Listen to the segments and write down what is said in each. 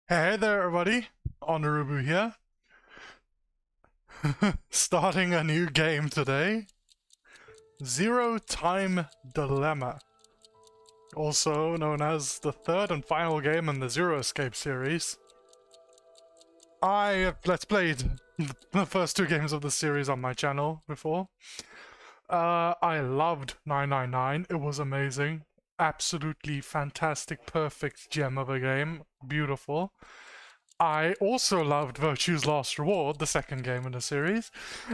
Hey there, everybody. Onurubu here. Starting a new game today. Zero Time Dilemma. Also known as the third and final game in the Zero Escape series. I have Let's Played the first two games of the series on my channel before. I loved 999. It was amazing. Absolutely fantastic, perfect gem of a game. Beautiful. I also loved Virtue's Last Reward, the second game in the series,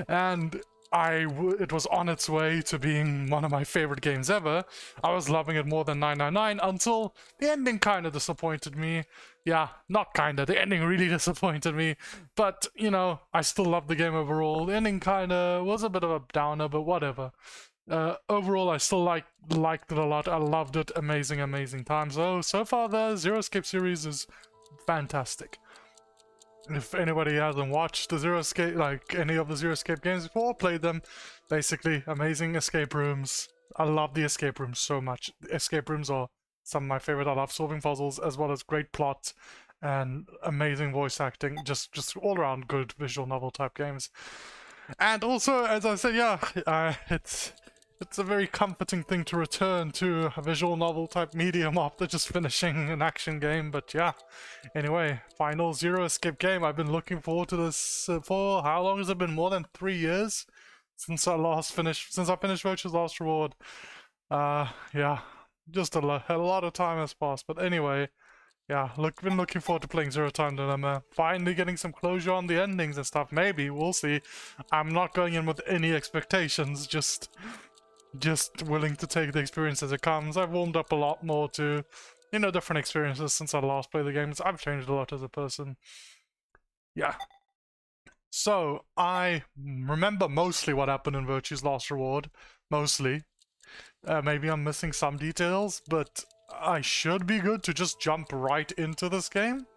and it was on its way to being one of my favorite games ever. I was loving it more than 999 until the ending kind of disappointed me. Yeah, not kinda, the ending really disappointed me, but, you know, I still loved the game overall. The ending kinda was a bit of a downer, but whatever. Overall, I still liked it a lot. I loved it. Amazing time. So far the Zero Escape series is fantastic. If anybody hasn't watched the Zero Escape, like any of the Zero Escape games before, played them, basically amazing escape rooms. I love the escape rooms so much. Escape rooms are some of my favorite. I love solving puzzles as well as great plot and amazing voice acting. Just all around good visual novel type games. And also, as I said, yeah, it's a very comforting thing to return to a visual novel type medium after just finishing an action game, but yeah. Anyway, final Zero Escape game. I've been looking forward to this for how long has it been? More than 3 years since I finished Virtue's Last Reward. Yeah, just a lot of time has passed, but anyway, yeah, been looking forward to playing Zero Time Dilemma. Finally getting some closure on the endings and stuff. Maybe, we'll see. I'm not going in with any expectations, just willing to take the experience as it comes. I've warmed up a lot more to, you know, different experiences since I last played the games. I've changed a lot as a person. Yeah. So, I remember mostly what happened in Virtue's Last Reward. Mostly. Maybe I'm missing some details, but I should be good to just jump right into this game.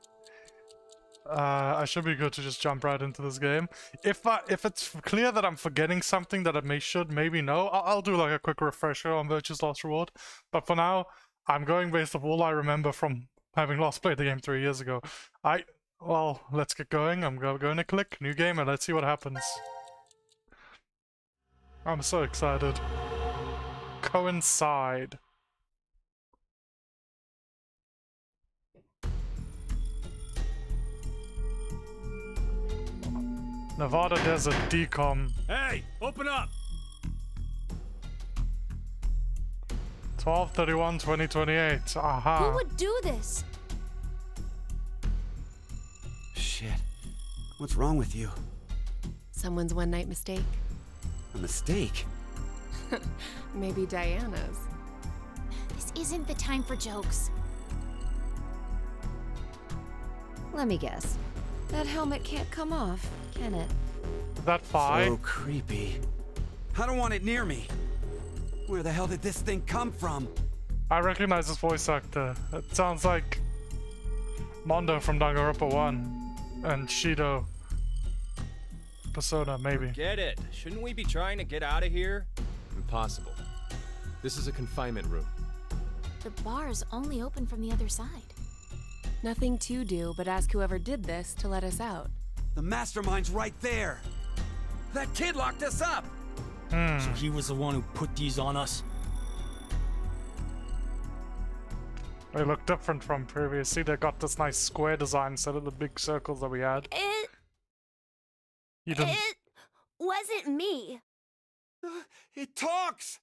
I should be good to just jump right into this game. If it's clear that I'm forgetting something that I should maybe know, I'll do like a quick refresher on Virtue's Last Reward. But for now, I'm going based off all I remember from having last played the game 3 years ago. Well, let's get going. I'm going to click new game and let's see what happens. I'm so excited. Coincide. Nevada Desert Decom. Hey, open up! 12/31/2028. Aha. Who would do this? Shit. What's wrong with you? Someone's one-night mistake. A mistake? Maybe Diana's. This isn't the time for jokes. Let me guess. That helmet can't come off, can it? That fine. So creepy. I don't want it near me. Where the hell did this thing come from? I recognize this voice actor. It sounds like Mondo from Danganronpa 1 and Shido Persona, maybe. Get it. Shouldn't we be trying to get out of here? Impossible. This is a confinement room. The bar's only open from the other side. Nothing to do but ask whoever did this to let us out. The mastermind's right there. That kid locked us up. So he was the one who put these on us? They look different from previous. See, they got this nice square design instead of the big circles that we had. You didn't. It wasn't me. It talks!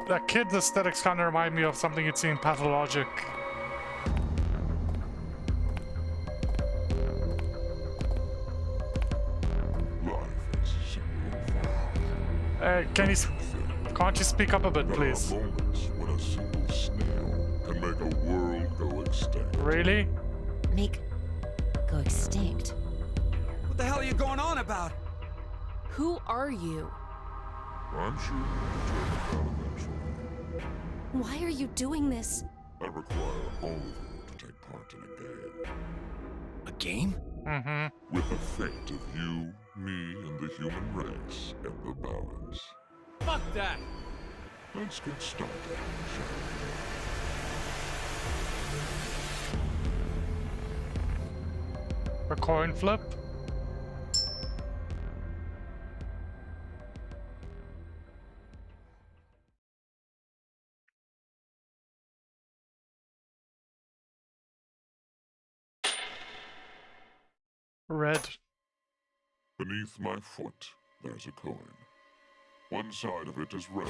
That kid's aesthetics kind of remind me of something you'd see in Pathologic. Hey, can't you speak up a bit, please? There are moments when a single snail can make a world go extinct. Really? Go extinct. What the hell are you going on about? Who are you? I'm sure you'll determine that eventually. Why are you doing this? I require all of you to take part in a game. A game? Mm-hmm. With the fate of you, me, and the human race in the balance. Fuck that! Let's get started, shall A coin flip? Red. Beneath my foot, there's a coin. One side of it is red,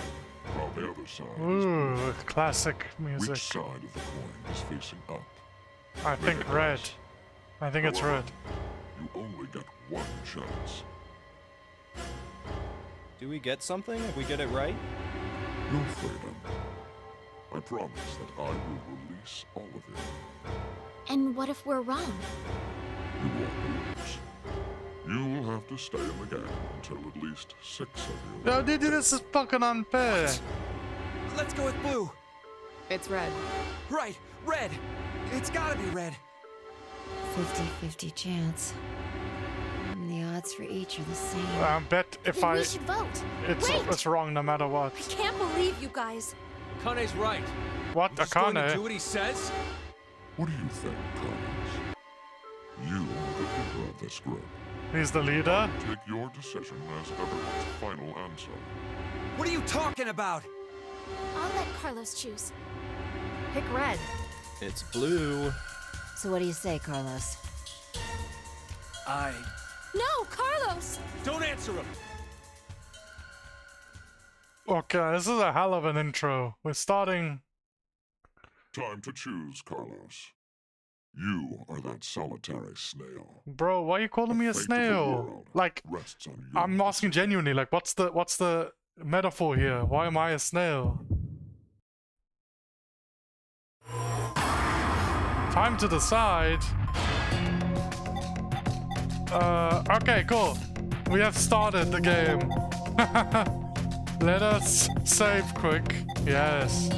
while the other side is blue. Ooh, classic music. Which side of the coin is facing up? I think red. I think it's red. You only get one chance. Do we get something if we get it right? No, Freedom. I promise that I will release all of you. And what if we're wrong? You won't lose. You'll have to stay in the game until at least 6 of you. No, dude, this is fucking unfair. Let's go with blue. It's red. Right, red. It's gotta be red. 50-50 chance. And the odds for each are the same. I bet if Then we should vote. Wait! it's wrong no matter what. I can't believe you guys. Kane's right. What? He's just going to do Akane? what he says? What do you think, Collins? You are the leader of this group. He's the leader? Take your decision as everyone's final answer. What are you talking about? I'll let Carlos choose. Pick red. It's blue. So what do you say, Carlos? No, Carlos! Don't answer him. Okay, this is a hell of an intro. We're starting... Time to choose, Carlos. You are that solitary snail. Bro, why are you calling me a The fate of the snail? world Like, rests on you. I'm asking genuinely, like, what's the metaphor here? Why am I a snail? Time to decide. Okay, cool. We have started the game. Let us save quick. Yes.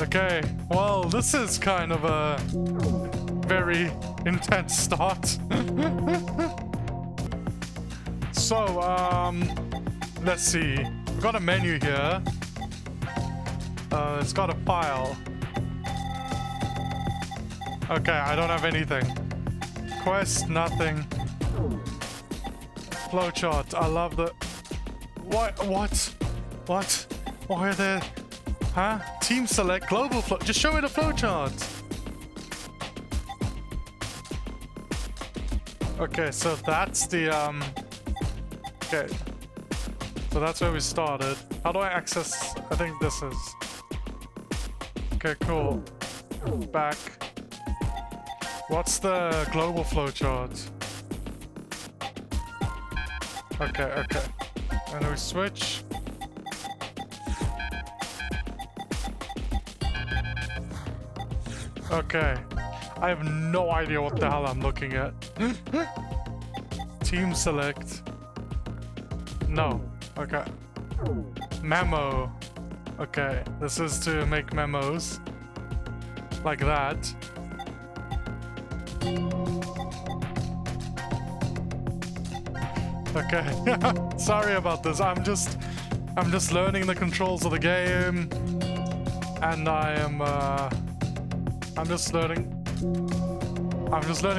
Okay, well, this is kind of a very intense start. So, let's see. We've got a menu here. It's got a file. Okay, I don't have anything. Quest, nothing. Flowchart, I love the... What? Why are there... Huh? Team select, global flow... Just show me the flowchart. Okay, so that's the, Okay. So that's where we started. How do I access... I think this is... Okay, cool. Back. What's the global flowchart? Okay. And we switch. Okay. I have no idea what the hell I'm looking at. Team select. No. Okay. Memo. Okay. This is to make memos. Like that. Okay. Sorry about this. I'm just learning the controls of the game. And I'm just learning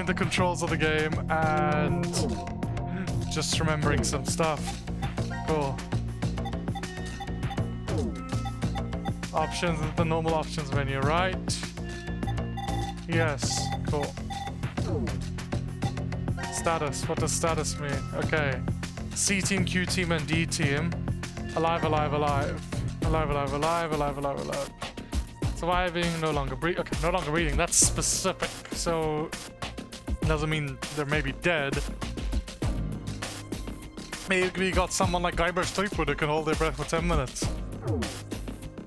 the controls of the game and just remembering some stuff. Cool. Options, the normal options menu, right? Yes, cool. Status, what does status mean? Okay. C team, Q team, and D team. Alive. Surviving, no longer breathing. Okay, no longer breathing. That's specific. So, doesn't mean they're maybe dead. Maybe we got someone like Guybrush Threepwood who can hold their breath for 10 minutes.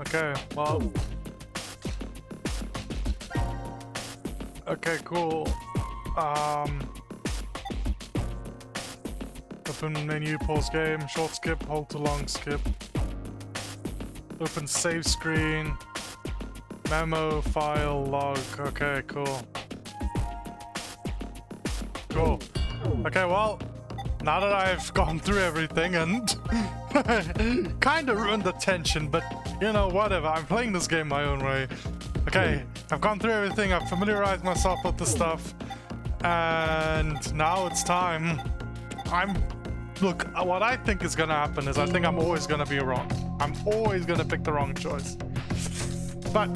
Okay, well. Okay, cool. Open menu, pause game, short skip, hold to long skip. Open save screen. Memo, file, log. Okay, cool. Cool. Okay, well, now that I've gone through everything and kind of ruined the tension, but you know, whatever. I'm playing this game my own way. Okay, I've gone through everything. I've familiarized myself with the stuff, and now it's time. Look, what I think is gonna happen is I think I'm always gonna be wrong. I'm always gonna pick the wrong choice. But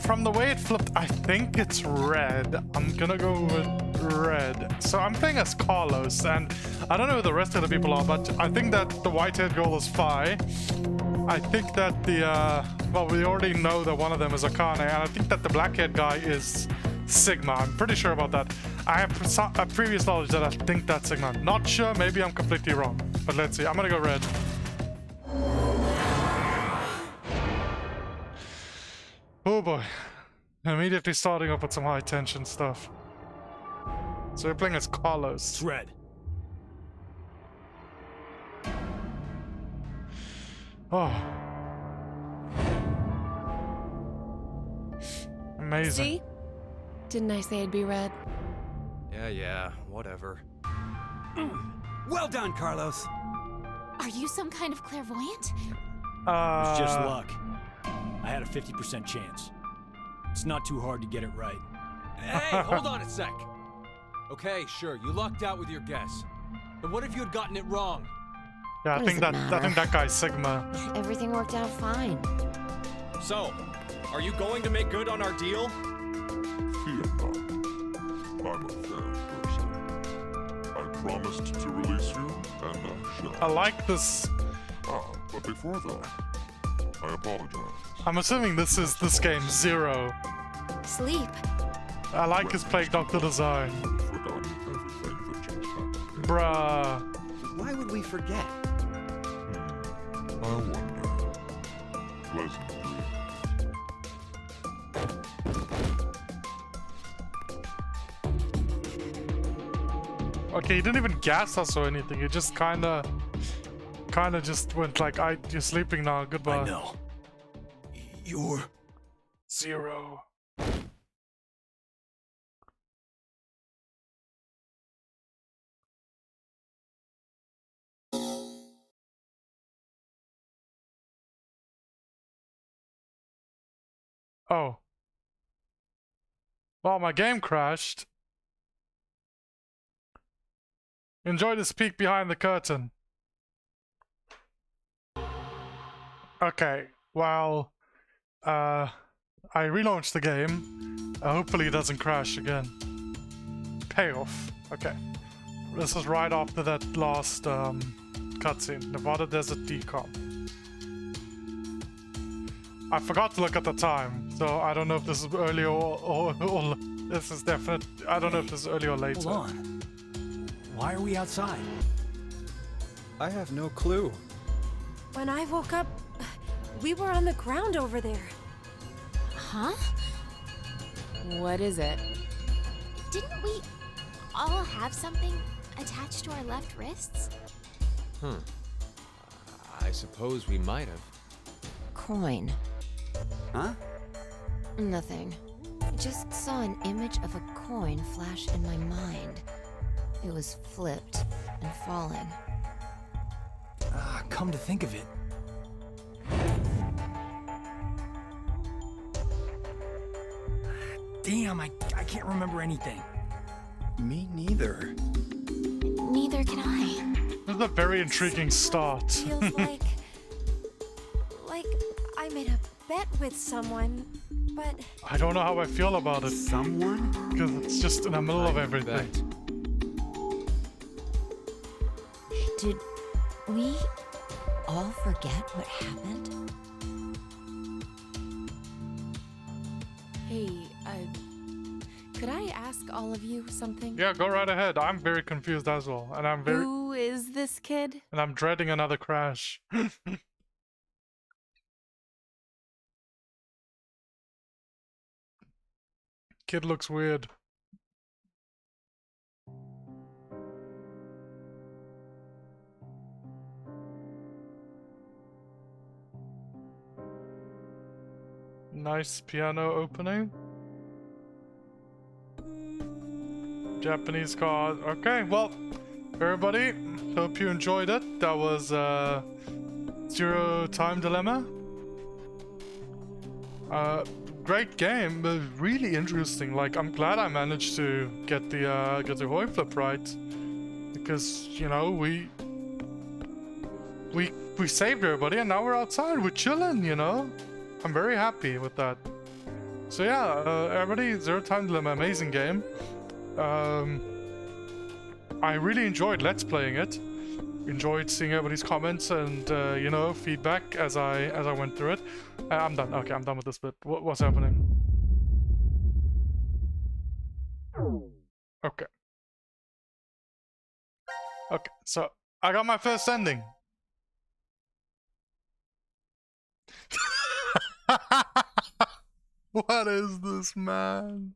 from the way it flipped, I think it's red. I'm gonna go with red. So I'm playing as Carlos, and I don't know who the rest of the people are, but I think that the white-haired girl is Fi. I think that well, we already know that one of them is Akane, and I think that the black-haired guy is Sigma. I'm pretty sure about that. I have a previous knowledge that I think that's Sigma. Not sure, maybe I'm completely wrong. But let's see, I'm gonna go red. Oh boy. Immediately starting off with some high tension stuff. So we're playing as Carlos. It's red. Oh. Amazing. See? Didn't I say it'd be red? Yeah, whatever. Well done, Carlos. Are you some kind of clairvoyant? It's just luck. I had a 50% chance. It's not too hard to get it right. Hey, hold on a sec. Okay, sure, you lucked out with your guess. But what if you had gotten it wrong? Yeah, I What think does it that matter? guy's Sigma. Everything worked out fine. So, are you going to make good on our deal? Fear not. I'm a fair person. I promised to release you, and I shall. I like this. But before that, I apologize. I'm assuming this is this game Zero. Sleep. I like his Plague Doctor design. You've forgotten everything that just happened. Bruh. Why would we forget? I wonder. Pleasant dreams. Okay, he didn't even gas us or anything. He just kinda just went like, you're sleeping now, goodbye. I know. You're... Zero. Oh. Well, my game crashed. Enjoy this peek behind the curtain. Okay, well, I relaunched the game. Hopefully it doesn't crash again. Payoff. Okay. This is right after that last cutscene. Nevada Desert Decom. I forgot to look at the time, so I don't know if this is early or this is definite. I don't know if this is early or later. Hold on. Why are we outside? I have no clue. When I woke up, we were on the ground over there. Huh? What is it? Didn't we all have something attached to our left wrists? I suppose we might have. Coin. Huh? Nothing. I just saw an image of a coin flash in my mind. It was flipped and falling. Come to think of it. Damn, I can't remember anything. Me neither. Neither can I. This is a very intriguing start. Feels like I made a bet with someone, but I don't know how I feel about it, Someone? because it's just in the middle of everything. Bet. Did we all forget what happened? Hey, could I ask all of you something? Yeah, go right ahead. I'm very confused as well, and Who is this kid? I'm dreading another crash. Kid looks weird. Nice piano opening. Japanese card. Okay, well, everybody, hope you enjoyed it. That was Zero Time Dilemma. Great game, but really interesting. Like, I'm glad I managed to get the coin flip right, because you know we saved everybody and now we're outside, we're chilling. You know, I'm very happy with that. So yeah, everybody, Zero Time Dilemma, amazing game. I really enjoyed Let's Playing it. Enjoyed seeing everybody's comments and you know, feedback as I went through it. I'm done. Okay, I'm done with this bit. What's happening? Okay. Okay, so I got my first ending. What is this, man?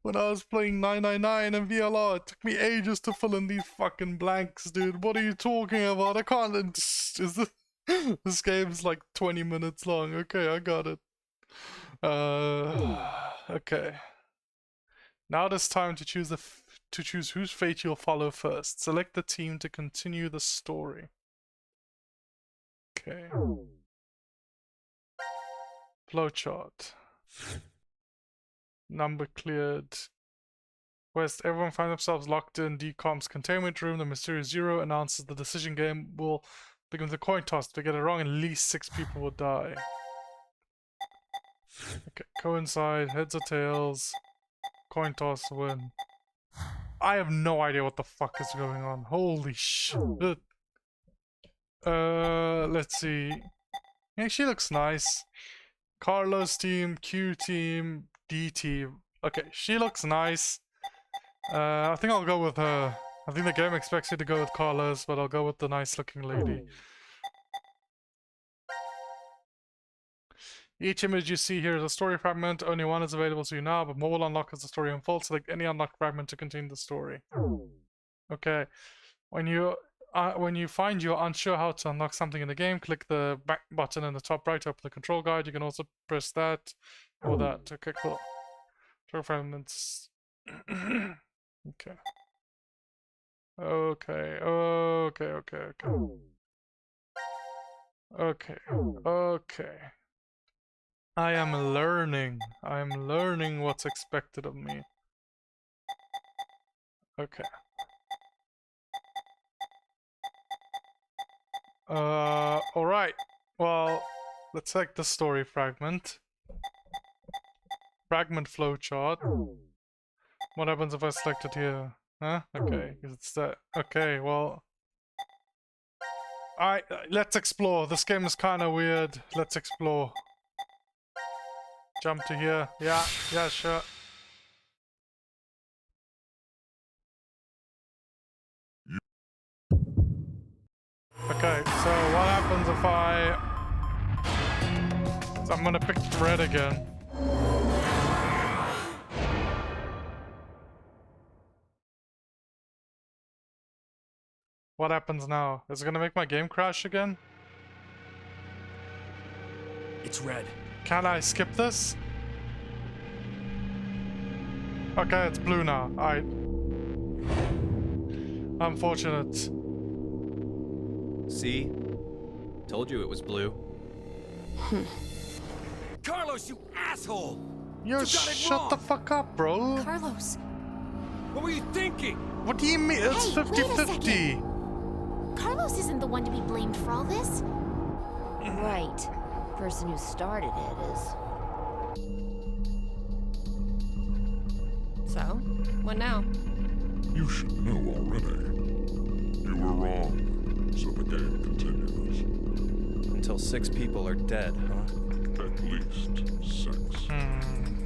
When I was playing 999 and VLR, it took me ages to fill in these fucking blanks, dude. What are you talking about? I can't. Is this? This game's like 20 minutes long. Okay, I got it. Okay. Now it is time to choose whose fate you'll follow first. Select the team to continue the story. Okay. Flowchart. Number cleared. Quest. Everyone finds themselves locked in DCOM's containment room. The mysterious Zero announces the decision game will begin with a coin toss. If they get it wrong, at least 6 people will die. Okay, coincide, heads or tails. Coin toss, win. I have no idea what the fuck is going on. Holy shit. Let's see. Yeah, she looks nice. Carlos team, Q team, D team. Okay, she looks nice. I think I'll go with her. I think the game expects you to go with Carlos, but I'll go with the nice looking lady. Each image you see here is a story fragment. Only one is available to you now, but more will unlock as the story unfolds. Select any unlocked fragment to contain the story. Okay. When you find you're unsure how to unlock something in the game, click the back button in the top right to open the control guide. You can also press that or that. Okay, cool. Control fragments. Okay. Okay. Okay. I am learning. What's expected of me. Okay. Alright. Well, let's take the story fragment. Fragment flowchart. What happens if I select it here? Huh? Okay, it's that. Okay, well. Let's explore. This game is kind of weird. Let's explore. Jump to here. Yeah, sure. Okay, so what happens if So I'm gonna pick red again. What happens now? Is it gonna make my game crash again? It's red. Can I skip this? Okay, it's blue now. Alright. Unfortunate. See? Told you it was blue. Carlos, you asshole! Yo, You got it shut wrong. the fuck up, bro. Carlos, What were you thinking? What do you mean? It's Hey, wait a 50-50. Carlos isn't the one to be blamed for all this. Right. Person who started it is. So, what now? You should know already. You were wrong, so the game continues. Until 6 people are dead, huh? At least 6.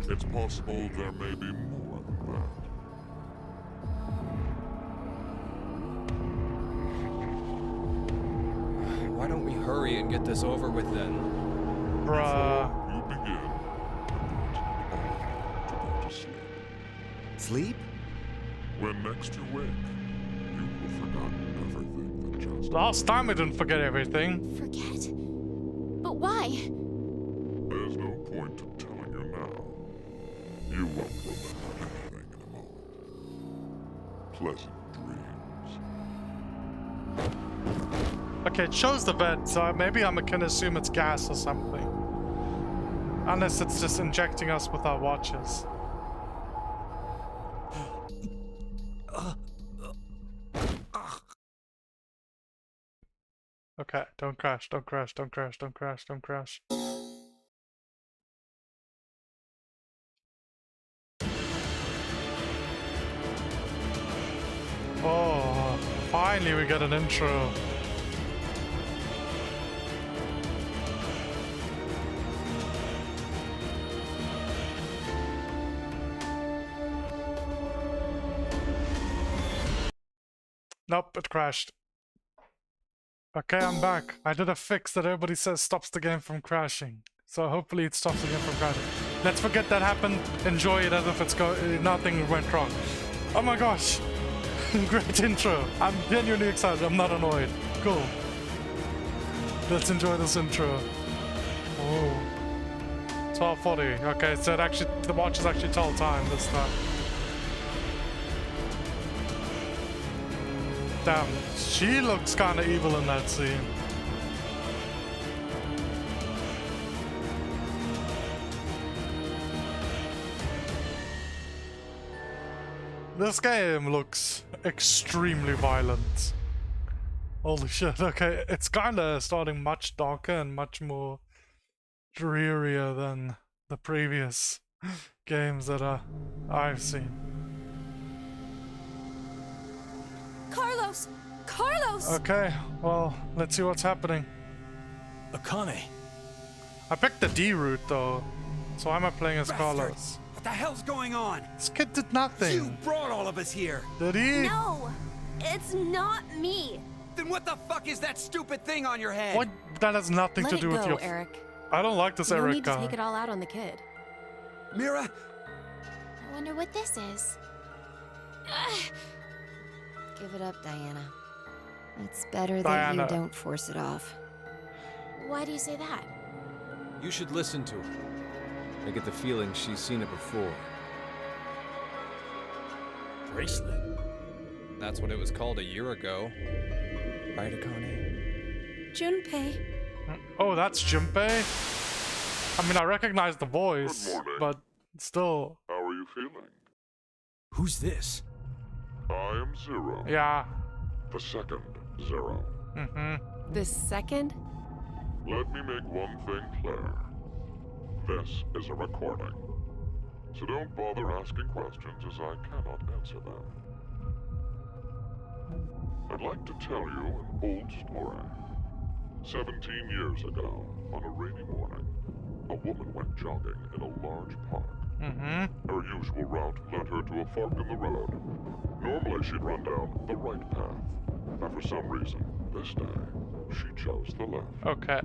It's possible there may be more than that. Why don't we hurry and get this over with then? Bruh. You begin. I want all to go to sleep. Sleep? When next you wake, you will have forgotten everything that just Last time I didn't forget everything. Forget? But why? There's no point in telling you now. You won't remember anything in a moment. Pleasant dreams. Okay, it shows the vent, so maybe I can assume it's gas or something. Unless it's just injecting us with our watches. Okay, don't crash, don't crash, don't crash, don't crash, don't crash. Oh, finally we get an intro. Nope, it crashed. Okay, I'm back. I did a fix that everybody says stops the game from crashing. So hopefully it stops the game from crashing. Let's forget that happened. Enjoy it as if it's nothing went wrong. Oh my gosh. Great intro. I'm genuinely excited. I'm not annoyed. Cool. Let's enjoy this intro. Oh. 12:40. Okay, so it actually, the watch is actually told time this time. Damn, she looks kind of evil in that scene. This game looks extremely violent. Holy shit, okay, it's kind of starting much darker and much more drearier than the previous games that I've seen. Carlos! Carlos! Okay, well, let's see what's happening. Akane. I picked the D route though, so I'm not playing as Bastard. Carlos. What the hell's going on? This kid did nothing. You brought all of us here. Did he? No! It's not me! Then what the fuck is that stupid thing on your head? What? That has nothing Let to it do go, with your. Eric. I don't like this No Eric need to guy. take it all out on the kid. Mira? I wonder what this is. Give it up, Diana. It's better that Diana. you don't force it off. Why do you say that? You should listen to her. I get the feeling she's seen it before. Bracelet. That's what it was called a year ago. Right, Akane? Junpei. Oh, that's Junpei? I mean, I recognize the voice, Good morning. but still. How are you feeling? Who's this? I am Zero. Yeah. The second Zero. Mm-hmm. The second? Let me make one thing clear. This is a recording. So don't bother asking questions as I cannot answer them. I'd like to tell you an old story. 17 years ago, on a rainy morning, a woman went jogging in a large park. Mm-hmm. Her usual route led her to a fork in the road. Normally she'd run down the right path, but for some reason, this day, she chose the left. Okay.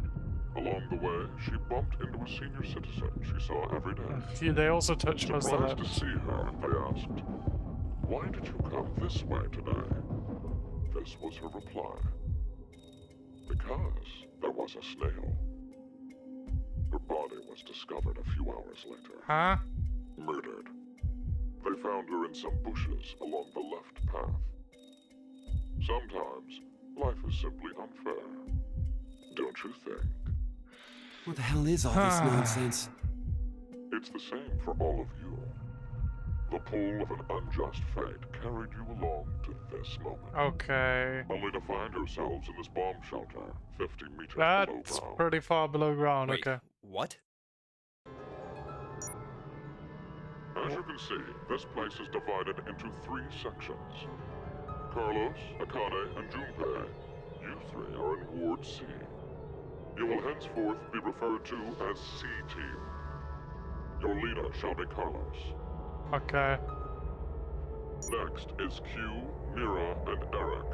Along the way, she bumped into a senior citizen she saw every day. Yeah, they also touch most of Surprised it. to see her, they asked, "Why did you come this way today?" This was her reply. Because there was a snail. Her body was discovered a few hours later. Huh? Murdered. They found her in some bushes along the left path. Sometimes, life is simply unfair. Don't you think? What the hell is all this nonsense? It's the same for all of you. The pull of an unjust fate carried you along to this moment. Okay. Only to find yourselves in this bomb shelter, 50 meters That's below ground. pretty far below ground, Wait, okay. what? As you can see, this place is divided into 3 sections. Carlos, Akane, and Junpei, you 3 are in Ward C. You will henceforth be referred to as C-Team. Your leader shall be Carlos. Okay. Next is Q, Mira, and Eric.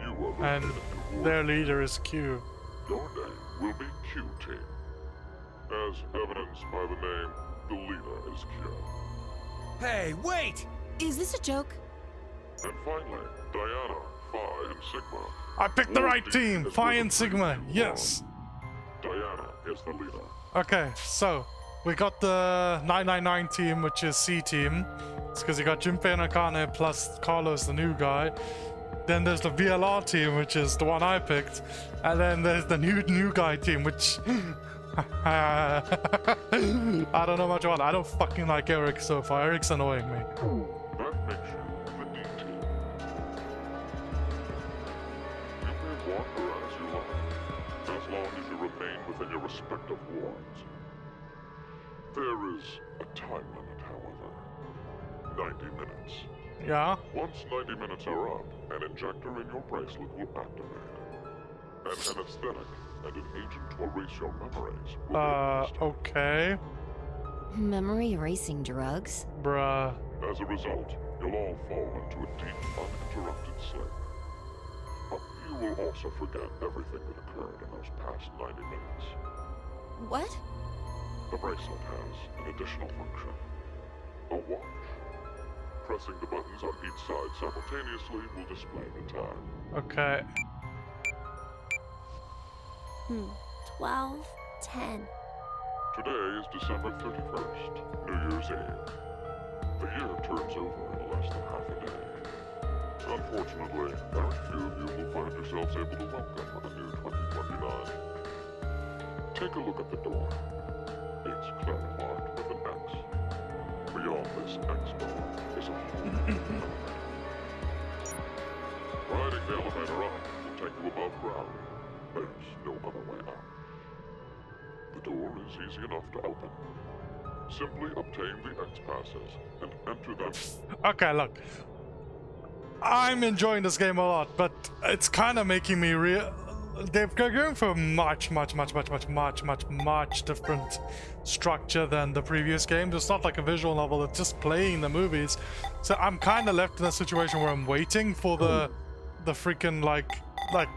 You are And located in Ward their leader is Q. Your name will be Q-Team. As evidenced by the name, the leader is Q. Hey, wait! Is this a joke? And finally, Diana, Phi, and Sigma. I picked the Ward right D team! is Phi with and the Sigma, previous yes! one. Diana is the leader. Okay, so we got the 999 team, which is C team. It's because you got Junpei and Akane plus Carlos, the new guy. Then there's the VLR team, which is the one I picked, and then there's the new guy team, which I don't know much about. I don't fucking like Eric so far. Eric's annoying me. That makes you the D team. You may wander as you like, as long as you remain within your respective wards. There is a time limit, however. 90 minutes. Yeah? Once 90 minutes are up, an injector in your bracelet will activate. An anesthetic and an agent to erase your memories will be administered. Okay. Memory erasing drugs? Bruh. As a result, you'll all fall into a deep, uninterrupted sleep. But you will also forget everything that occurred in those past 90 minutes. What? The bracelet has an additional function. A watch. Pressing the buttons on each side simultaneously will display the time. Okay. 12, 10. Today is December 31st, New Year's Eve. The year turns over in less than half a day. Unfortunately, very few of you will find yourselves able to welcome a new 2029. Take a look at the door. It's clearly marked with an X. Beyond this X bar is a whole elevator. Riding the elevator up will take you above ground. There's no other way out. The door is easy enough to open. Simply obtain the X passes and enter them. Okay, look. I'm enjoying this game a lot, but it's kind of making me real. They're going for a much different structure than the previous games. It's not like a visual novel, it's just playing the movies. So I'm kind of left in a situation where I'm waiting for the freaking like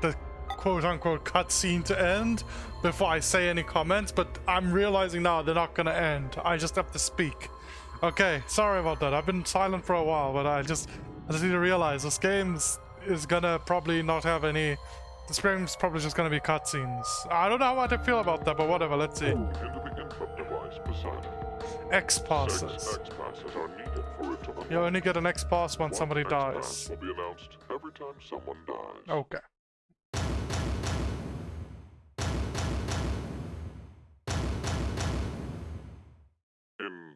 the quote-unquote cutscene to end before I say any comments, but I'm realizing now they're not gonna end. I just have to speak. Okay, sorry about that. I've been silent for a while, but I just need to realize this game is gonna probably not have any. This game's probably just gonna be cutscenes. I don't know how I feel about that, but whatever, let's see. Into the input device beside it. X 6 passes. X passes are needed for it to unlock. You only get an X pass when One somebody X dies. pass will be announced every time someone dies. Okay. In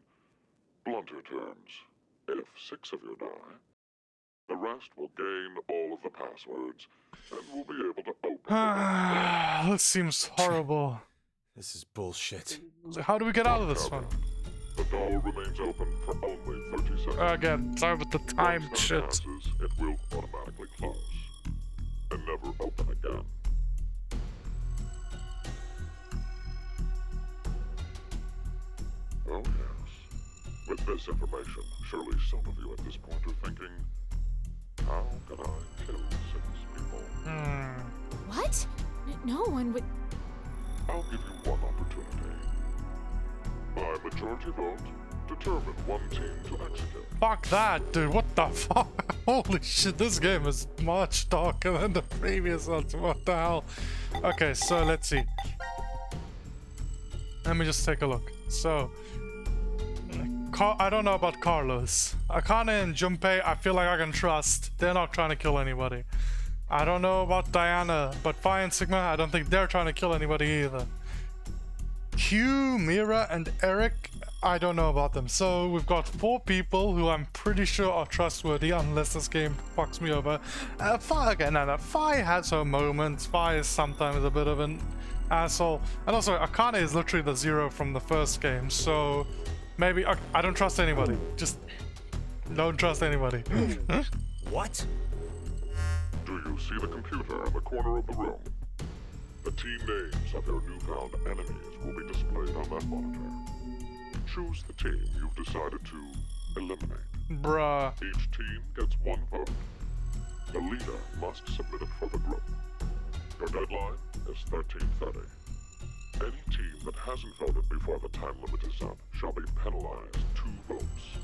blunter terms, if 6 of you die, the rest will gain all of the passwords and will be able to open the This seems horrible. This is bullshit. How do we get out of this one? The door remains open for only 30 seconds. Again, sorry with the time Once that shit. passes, it will automatically close and never open again. Oh yes. With this information, surely some of you at this point are thinking, how can I kill 6 people? What? No one would. I'll give you one opportunity. By majority vote, determine one team to execute. Fuck that, dude. What the fuck? Holy shit, this game is much darker than the previous ones. What the hell? Okay, so let's see. Let me just take a look. So, I don't know about Carlos. Akane and Junpei, I feel like I can trust. They're not trying to kill anybody. I don't know about Diana, but Phi and Sigma, I don't think they're trying to kill anybody either. Q, Mira, and Eric, I don't know about them. So we've got 4 people who I'm pretty sure are trustworthy unless this game fucks me over. Phi again, no, Phi has her moments. Phi is sometimes a bit of an asshole. And also, Akane is literally the 0 from the first game, so maybe I don't trust anybody. Just don't trust anybody. What? Do you see the computer in the corner of the room? The team names of your newfound enemies will be displayed on that monitor. Choose the team you've decided to eliminate. Bruh. Each team gets 1 vote. The leader must submit it for the group. Your deadline is 13:30. Any team that hasn't voted before the time limit is up shall be penalized 2 votes.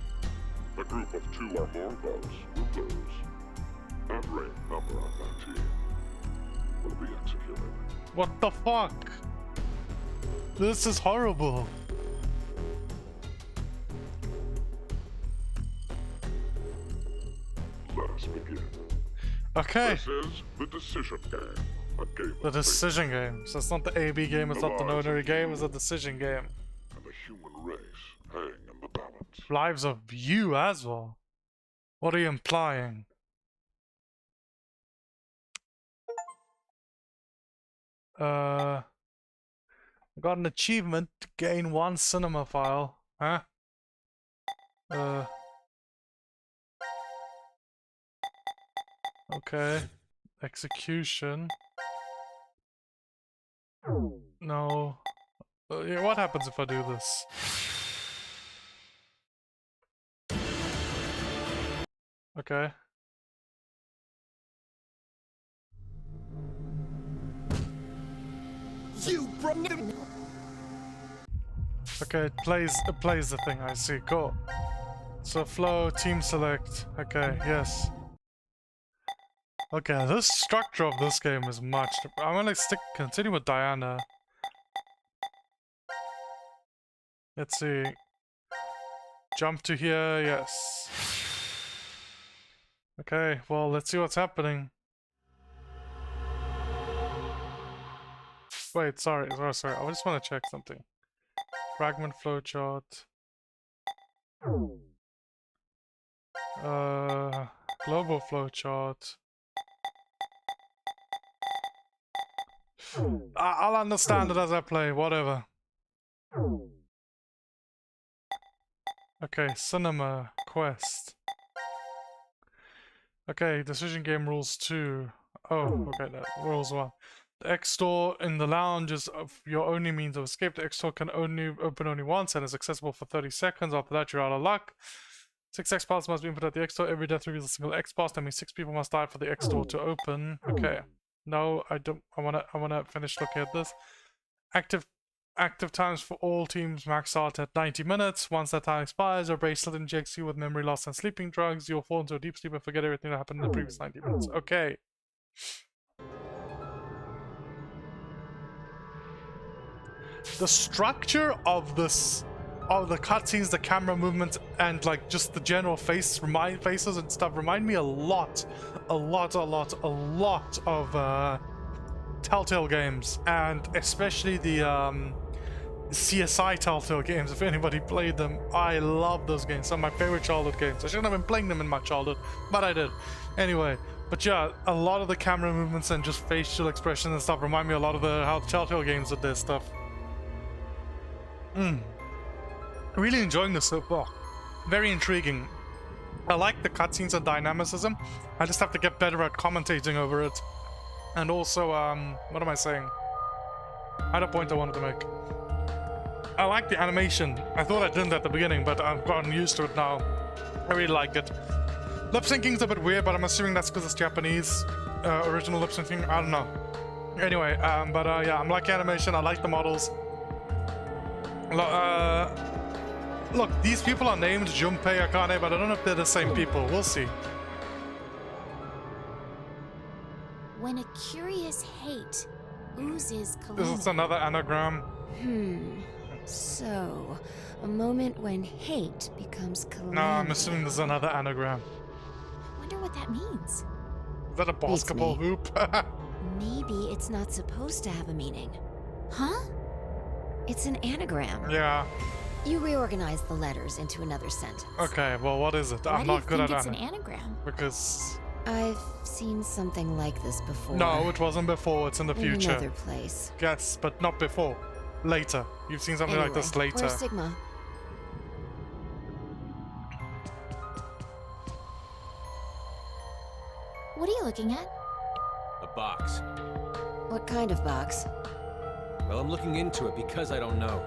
The group of 2 or more votes will lose. Every member of that team will be executed. What the fuck? This is horrible. Let us begin. Okay. This is the decision game. A game The of decision game. So it's not the AB game, it's not the no game, it's a decision game. fate and the human race hang in the balance. Lives of you as well. What are you implying? I got an achievement to gain 1 cinema file. Huh? Okay. Execution. No. Yeah, what happens if I do this? Okay. You broke the... Okay, it plays the thing, I see. Cool. So flow, team select. Okay, yes. Okay, this structure of this game is much. I'm gonna continue with Diana. Let's see. Jump to here, yes. Okay, well, let's see what's happening. Wait, sorry. I just want to check something. Fragment flowchart. Global flowchart. I'll understand it as I play, whatever. Okay, cinema quest. Okay, decision game rules 2. Oh, okay, that rules 1. The X store in the lounge is your only means of escape. The X store can only open only once and is accessible for 30 seconds. After that, you're out of luck. 6 X paths must be input at the X store. Every death reveals a single X path. That means 6 people must die for the X store to open. Okay. No, I don't. I wanna finish looking at this. Active times for all teams max out at 90 minutes. Once that time expires, your bracelet injects you with memory loss and sleeping drugs. You'll fall into a deep sleep and forget everything that happened in the previous 90 minutes. Okay. The structure of this, of the cutscenes, the camera movements, and like just the general faces and stuff remind me a lot of Telltale games, and especially the CSI Telltale games. If anybody played them, I love those games. Some of my favorite childhood games. I shouldn't have been playing them in my childhood, but I did. Anyway, but yeah, a lot of the camera movements and just facial expressions and stuff remind me a lot of how Telltale games did their stuff. Really enjoying this so far. Very intriguing. I like the cutscenes and dynamicism. I just have to get better at commentating over it. And also, what am I saying? I had a point I wanted to make. I like the animation. I thought I didn't at the beginning, but I've gotten used to it now. I really like it. Lip syncing's a bit weird, but I'm assuming that's because it's Japanese. Original lip syncing, I don't know. Anyway, yeah, I'm liking animation. I like the models. Look, these people are named Junpei Akane, but I don't know if they're the same people. We'll see. When a curious hate oozes This calamity. is another anagram. So, a moment when hate becomes calamity. No, I'm assuming there's another anagram. I wonder what that means. Is that a basketball me. hoop? Maybe it's not supposed to have a meaning. Huh? It's an anagram. Yeah. You reorganize the letters into another sentence. Okay, well, what is it? I'm not good at it's that. an anagram? Because... I've seen something like this before. No, it wasn't before. It's in the in future. another place. Yes, but not before. Later. You've seen something like this later. Where's Sigma? What are you looking at? A box. What kind of box? Well, I'm looking into it because I don't know.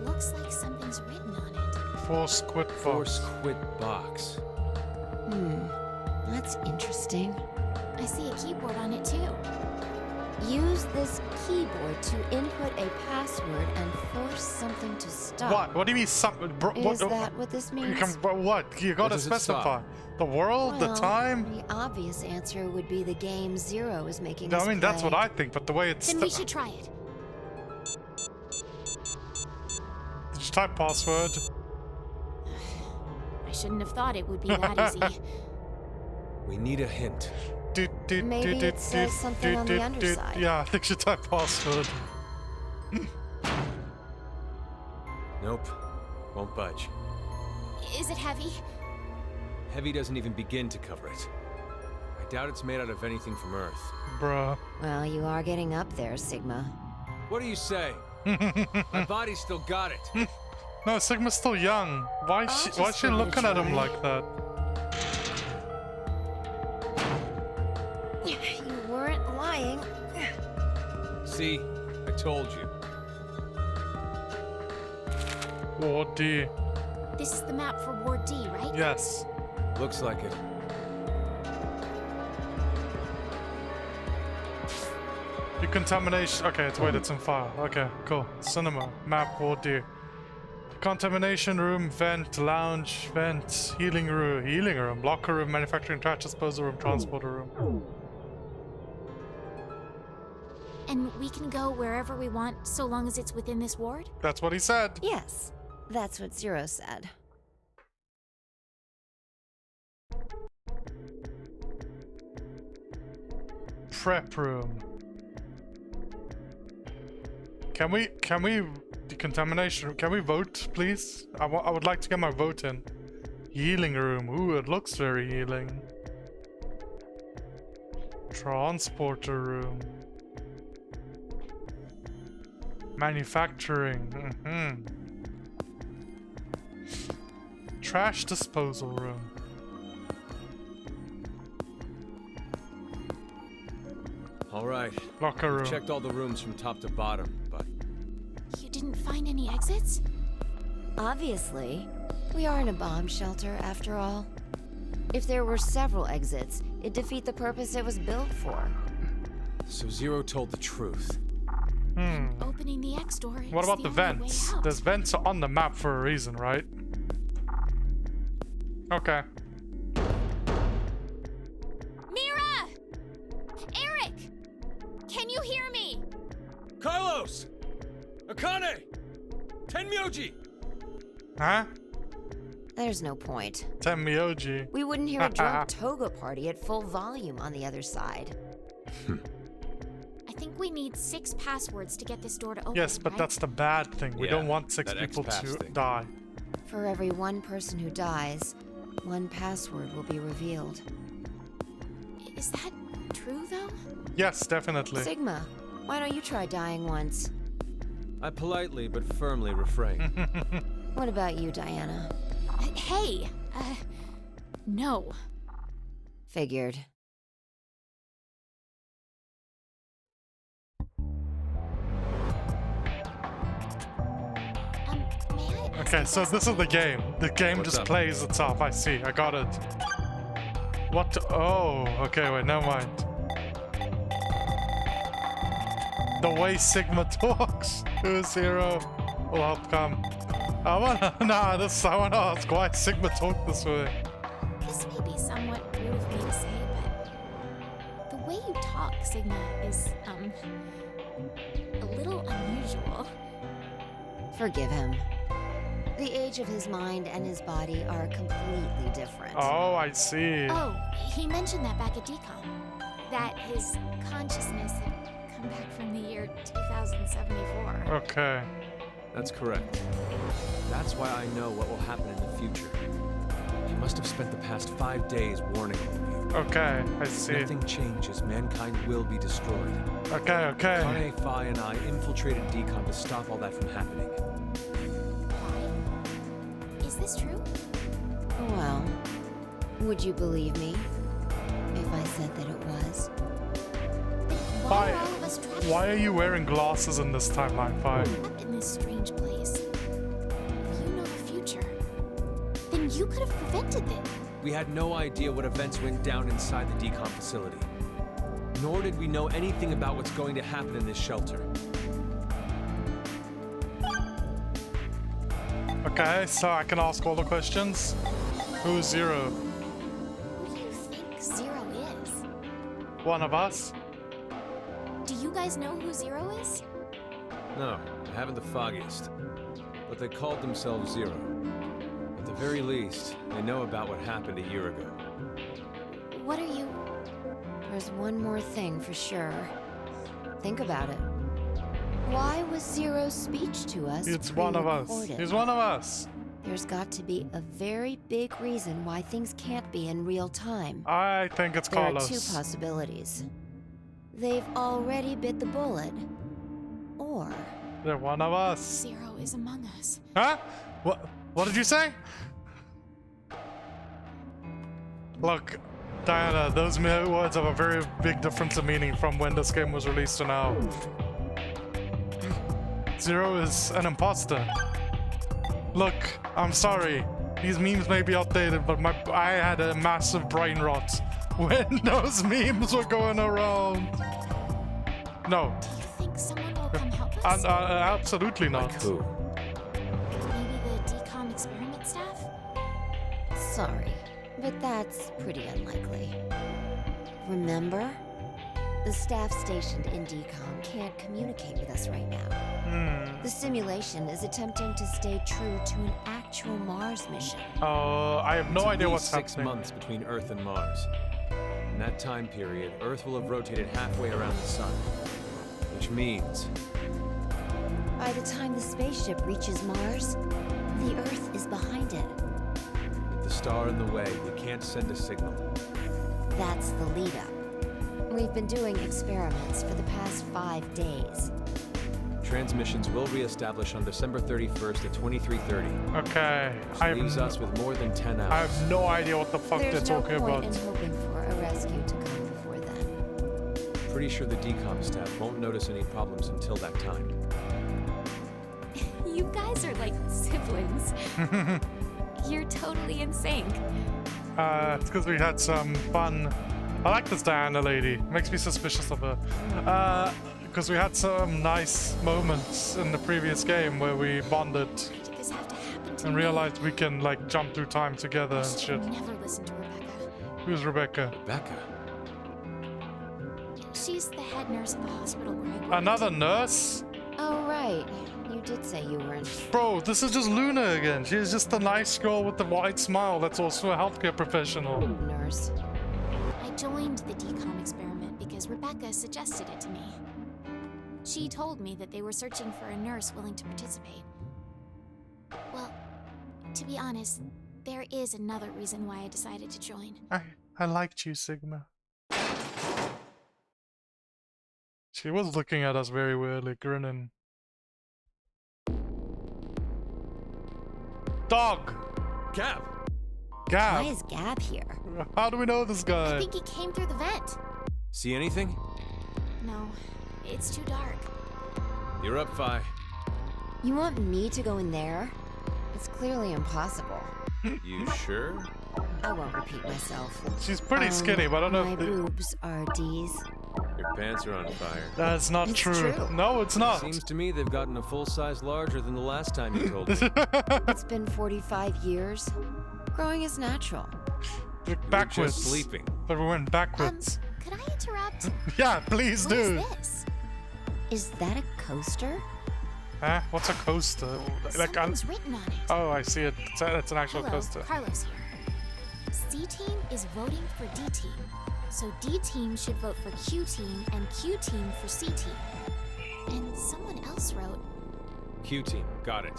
Looks like something's written on it. Force quit Force box. quit box. That's interesting. I see a keyboard on it too. Use this keyboard to input a password and force something to stop. What? What do you mean something? Is that what this You means? can, what? You gotta does it stop? specify. The world, the Well, time? The obvious answer would be the game Zero is making No, us I mean, that's what play. I think, but the way it's... Then we should try it. Did you type password? I shouldn't have thought it would be that easy. We need a hint. Maybe it says something on the underside. Yeah, I think she typed password. Nope. Won't budge. Is it heavy? Heavy doesn't even begin to cover it. I doubt it's made out of anything from Earth. Bruh. Well, you are getting up there, Sigma. What do you say? My body's still got it. No, Sigma's still young. Why is she looking at him like that? You weren't lying. See? I told you. Ward D. This is the map for Ward D, right? Yes. Looks like it. Decontamination. Okay, it's in fire. Okay, cool. Cinema. Map. Ward D. Contamination room, vent, lounge, vent, healing room, locker room, manufacturing trash disposal room, transporter room. And we can go wherever we want, so long as it's within this ward? That's what he said. Yes, that's what Zero said. Prep room. Can we decontamination? Can we vote, please? I would like to get my vote in. Healing room. Ooh, it looks very healing. Transporter room. Manufacturing. Trash disposal room. All right. Locker room. Checked all the rooms from top to bottom, but You didn't find any exits? Obviously. We are in a bomb shelter, after all. If there were several exits, it'd defeat the purpose it was built for. so Zero told the truth. Opening the X door is What about the only way vents? out. There's vents on the map for a reason, right? Okay. Mira! Eric! Can you hear me? Carlos! Akane! Tenmyoji! Huh? There's no point. Tenmyoji. We wouldn't hear a drunk toga party at full volume on the other side. I think we need 6 passwords to get this door to open. Yes, but right? that's the bad thing. We Yeah, don't want 6 that people X-Pass to thing. die. For every one person who dies, one password will be revealed. Is that true, though? Yes, definitely. Sigma, why don't you try dying once? I politely but firmly refrain. What about you, Diana? Hey! No. Figured. May I ask Okay, you so guys this is the game. The game What's just up? plays itself. I see. I got it. What? Oh, okay. Wait, never mind. The way Sigma talks. Who's Zero? Will help come. I wanna ask why Sigma talk this way. This may be somewhat rude of me to say, but the way you talk, Sigma, is, a little unusual. Forgive him. The age of his mind and his body are completely different. Oh, I see. Oh, he mentioned that back at decom. That his consciousness had come back from the year 2074. Okay. That's correct. That's why I know what will happen in the future. He must have spent the past 5 days warning all of you. Okay, I If see. nothing changes, mankind will be destroyed. Okay, okay. Kane, Fi, and I infiltrated decom to stop all that from happening. Why? Is this true? Well, would you believe me if I said that it was? Why are all of us trapped Why are you wearing glasses in this timeline, Fi? up in this strange place? If you know the future, then you could have prevented this. We had no idea what events went down inside the decom facility. Nor did we know anything about what's going to happen in this shelter. Okay, so I can ask all the questions. Who's Zero? Who do you think Zero is? One of us? Do you guys know who Zero is? No, I haven't the foggiest. But they called themselves Zero. At the very least, they know about what happened a year ago. What are you... There's one more thing for sure. Think about it. Why was Zero's speech to us It's one of us. pre-recorded? He's one of us. There's got to be a very big reason why things can't be in real time. I think it's There are Carlos. two possibilities. They've already bit the bullet, or They're one of us. Zero is among us. Huh? What did you say? Look, Diana, those words have a very big difference in meaning from when this game was released to now. Zero is an imposter. Look, I'm sorry. These memes may be outdated, but I had a massive brain rot when those memes were going around. No. Do you think someone will come help us? Absolutely not. Like who? Maybe the decom experiment staff? sorry, but that's pretty unlikely. Remember? The staff stationed in DCOM can't communicate with us right now. The simulation is attempting to stay true to an actual Mars mission. I have no It's at idea least what's 6 happening. months between Earth and Mars. In that time period, Earth will have rotated halfway around the sun. Which means... By the time the spaceship reaches Mars, the Earth is behind it. with the star in the way, we can't send a signal. That's the lead-up. We've been doing experiments for the past 5 days. Transmissions will reestablish on December 31st at 23:30. Okay, Which leaves us with more than 10 hours. I have no idea what the fuck There's they're no talking point about. in hoping for a rescue to come before then. Pretty sure the decom staff won't notice any problems until that time. You guys are like siblings. You're totally in sync. It's because we had some fun. I like this Diana lady. Makes me suspicious of her. Because we had some nice moments in the previous game where we bonded Why did this have to happen to and me? realized we can like jump through time together I and should shit. never listen to Rebecca. Who's Rebecca? Rebecca? She's the head nurse at the hospital where I work. Another nurse? Oh, right. You did say you were in... Bro, this is just Luna again. She's just a nice girl with a wide smile that's also a healthcare professional. nurse. I joined the decom experiment because Rebecca suggested it to me. She told me that they were searching for a nurse willing to participate. Well, to be honest, there is another reason why I decided to join. I liked you, Sigma. She was looking at us very weirdly, grinning. Dog! Gab! Why Gab! is Gab here? How do we know this I guy? think he came through the vent. See anything? No, it's too dark. You're up, Fi. You want me to go in there? It's clearly impossible. You sure? I won't repeat myself. She's pretty skinny, but I don't know My if... boobs are D's. Your pants are on fire. That's not It's true. true. No, it's not. Seems to me they've gotten a full size larger than the last time you told me. It's been 45 years. Growing is natural. We're You were backwards. just sleeping. But we went backwards. Could I interrupt? Yeah, please What is do. this? Is that a coaster? Huh? What's a coaster? Like, Something's written on it. oh, I see it. It's an actual Hello, coaster. Carlos here. C-Team is voting for D-Team. So D-Team should vote for Q-Team and Q-Team for C-Team. And someone else wrote... Q team, got it.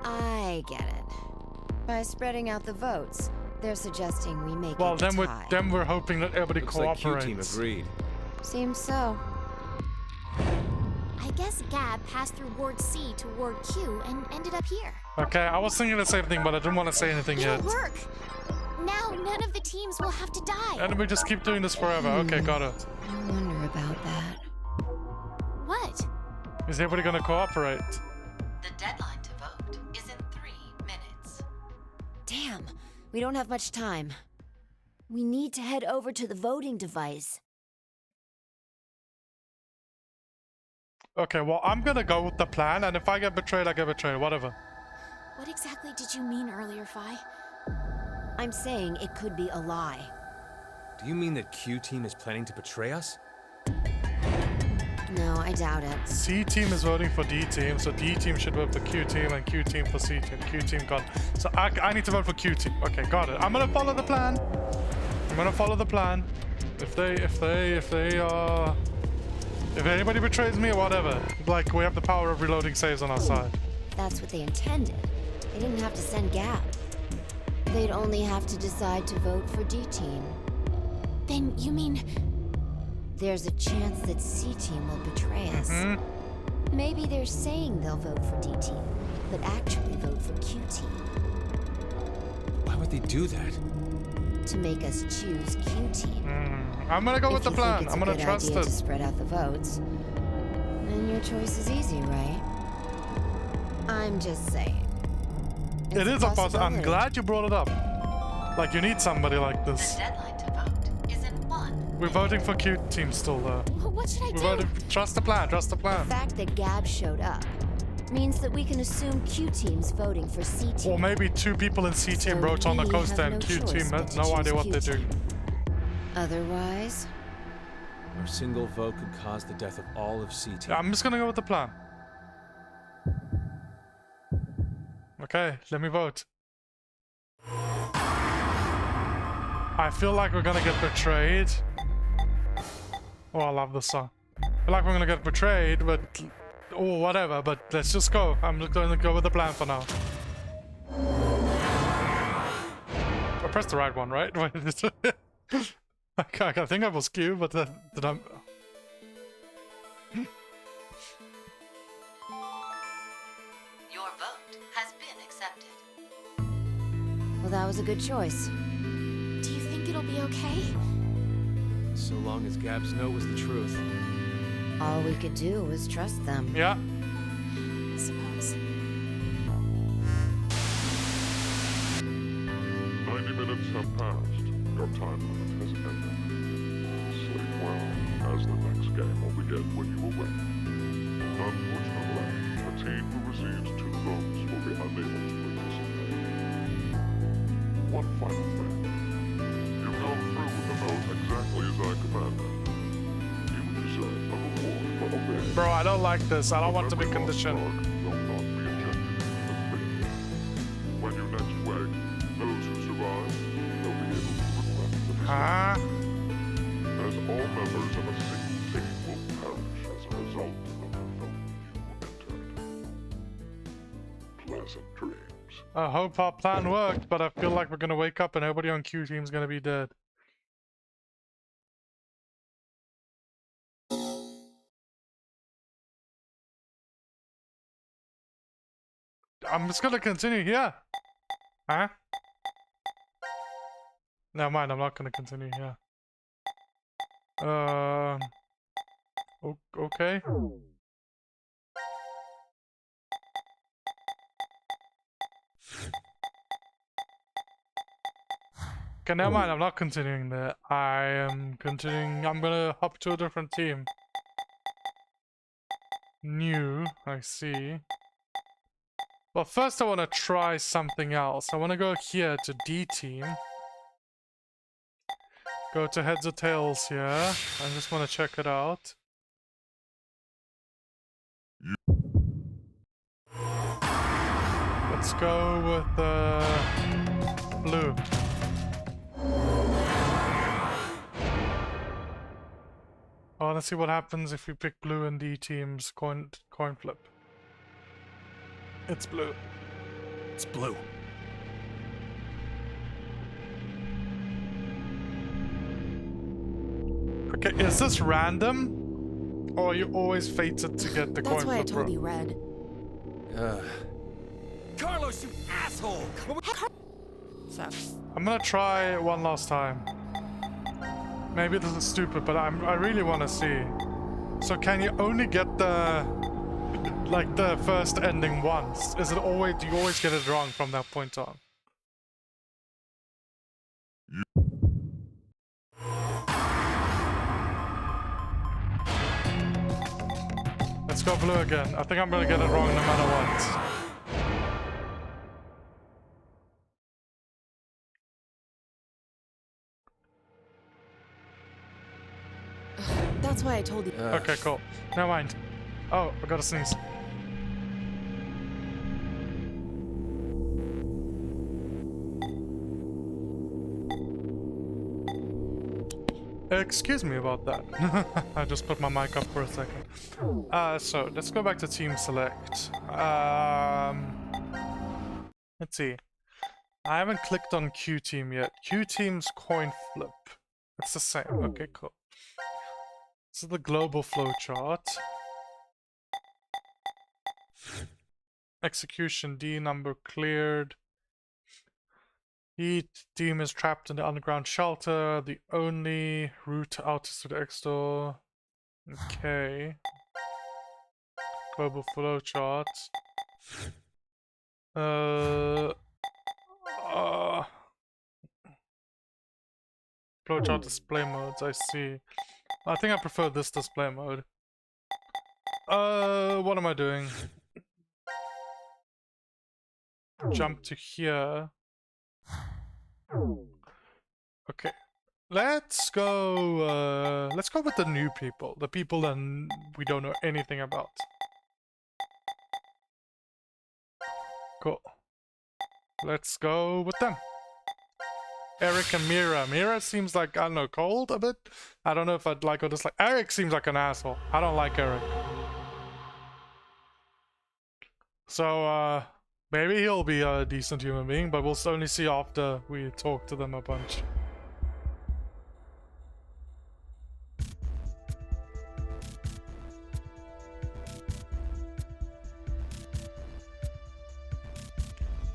I get it. By spreading out the votes, they're suggesting we make Well, it then a we're tie. we're hoping that everybody Looks like Q team cooperates. agreed. Seems so. I guess Gab passed through Ward C to Ward Q and ended up here. Okay, I was thinking the same thing, but I didn't want to say anything yet. It'll work! Now none of the teams will have to die. And we just keep doing this forever. Okay, got it. I wonder about that. What? Is everybody gonna cooperate? The deadline to vote is in 3 minutes. Damn, we don't have much time. We need to head over to the voting device. Okay, well, I'm gonna go with the plan, and if I get betrayed, I get betrayed. Whatever. What exactly did you mean earlier, Phi? I'm saying it could be a lie. Do you mean that Q team is planning to betray us? No, I doubt it. C team is voting for D team, so D team should vote for Q team and Q team for C team. Q team gone. So I need to vote for Q team. Okay, got it. I'm gonna follow the plan. I'm gonna follow the plan. If anybody betrays me or whatever, like we have the power of reloading saves on our side. That's what they intended. They didn't have to send Gab. They'd only have to decide to vote for D team. Then you mean... There's a chance that C team will betray us. Maybe they're saying they'll vote for D team, but actually vote for Q team. Why would they do that? To make us choose Q team. I'm gonna go with the plan. I'm gonna trust it. If you think it's a good idea it. to spread out the votes, then your choice is easy, right? I'm just saying. It is a possibility. I'm glad you brought it up. Like, you need somebody like The this. deadline to vote is in 1. We're voting for Q team still, though. What should I We're do? voting. Trust the plan. Trust the plan. The fact that Gab showed up means that we can assume Q team's voting for C team. Or maybe 2 people in C team So wrote on the we coaster have and no Q choice team but had to no choose idea what Q they do. team. Otherwise, Our single vote could cause the death of all of C team. Yeah, I'm just gonna go with the plan. Okay, let me vote. I feel like we're gonna get betrayed. Oh, I love this song. I feel like we're gonna get betrayed, but... Oh, whatever, but let's just go. I'm just gonna go with the plan for now. I pressed the right one, right? I think I was Q, but did I... Your vote has been accepted. well, that was a good choice. Do you think it'll be okay? So long as Gab's note was the truth. All we could do was trust them. Yeah. I suppose. 90 minutes have passed. Your time limit has ended. Sleep well, as the next game will begin when you awake. Unfortunately, the team who receives 2 votes will be unable to participate. One final thing. You've gone through with the vote exactly as I commanded. You deserve a reward for obeying. Bro, I don't like this. I don't want to be Every lost conditioned. dog will not be ejected from the field. When you next wake, those who survive will be able to request the Huh? as all members of a single team will perish as a result of the vote you entered. Pleasant dreams. I hope our plan worked, but I feel like we're gonna wake up and everybody on Q team's gonna be dead. I'm just gonna continue here. Huh? Never mind, I'm not gonna continue here. Okay. Okay, never mind, I'm not continuing there. I am continuing. I'm gonna hop to a different team. New, I see. Well, first I want to try something else. I want to go here to D team. Go to heads or tails here. I just want to check it out. Let's go with blue. Oh, let's see what happens if we pick blue and D teams. Coin flip. It's blue. It's blue. Okay, is this random? Or are you always fated to get the coin That's why I flip, told bro? you red. Carlos, you asshole! I'm gonna try one last time. Maybe this is stupid, but I really want to see. So can you only get the first ending once? Is it always, do you always get it wrong from that point on? Let's go blue again. I think I'm gonna get it wrong no matter what. That's That's why I told you. Okay, cool. Never mind. Oh, I gotta sneeze. Excuse me about that. I just put my mic up for a second. So let's go back to team select. Let's see. I haven't clicked on Q team yet. Q team's coin flip. It's the same. Okay, cool. This is the global flowchart. Execution D number cleared. Each team is trapped in the underground shelter. The only route out is through the X door. Okay. Global flowchart. Flowchart display modes, I see. I think I prefer this display mode. What am I doing? Jump to here. Okay. Let's go with the new people. The people that we don't know anything about. Cool. Let's go with them. Eric and Mira. Mira seems like, I don't know, cold a bit. I don't know if I'd like or dislike. Eric seems like an asshole. I don't like Eric. So, maybe he'll be a decent human being, but we'll only see after we talk to them a bunch.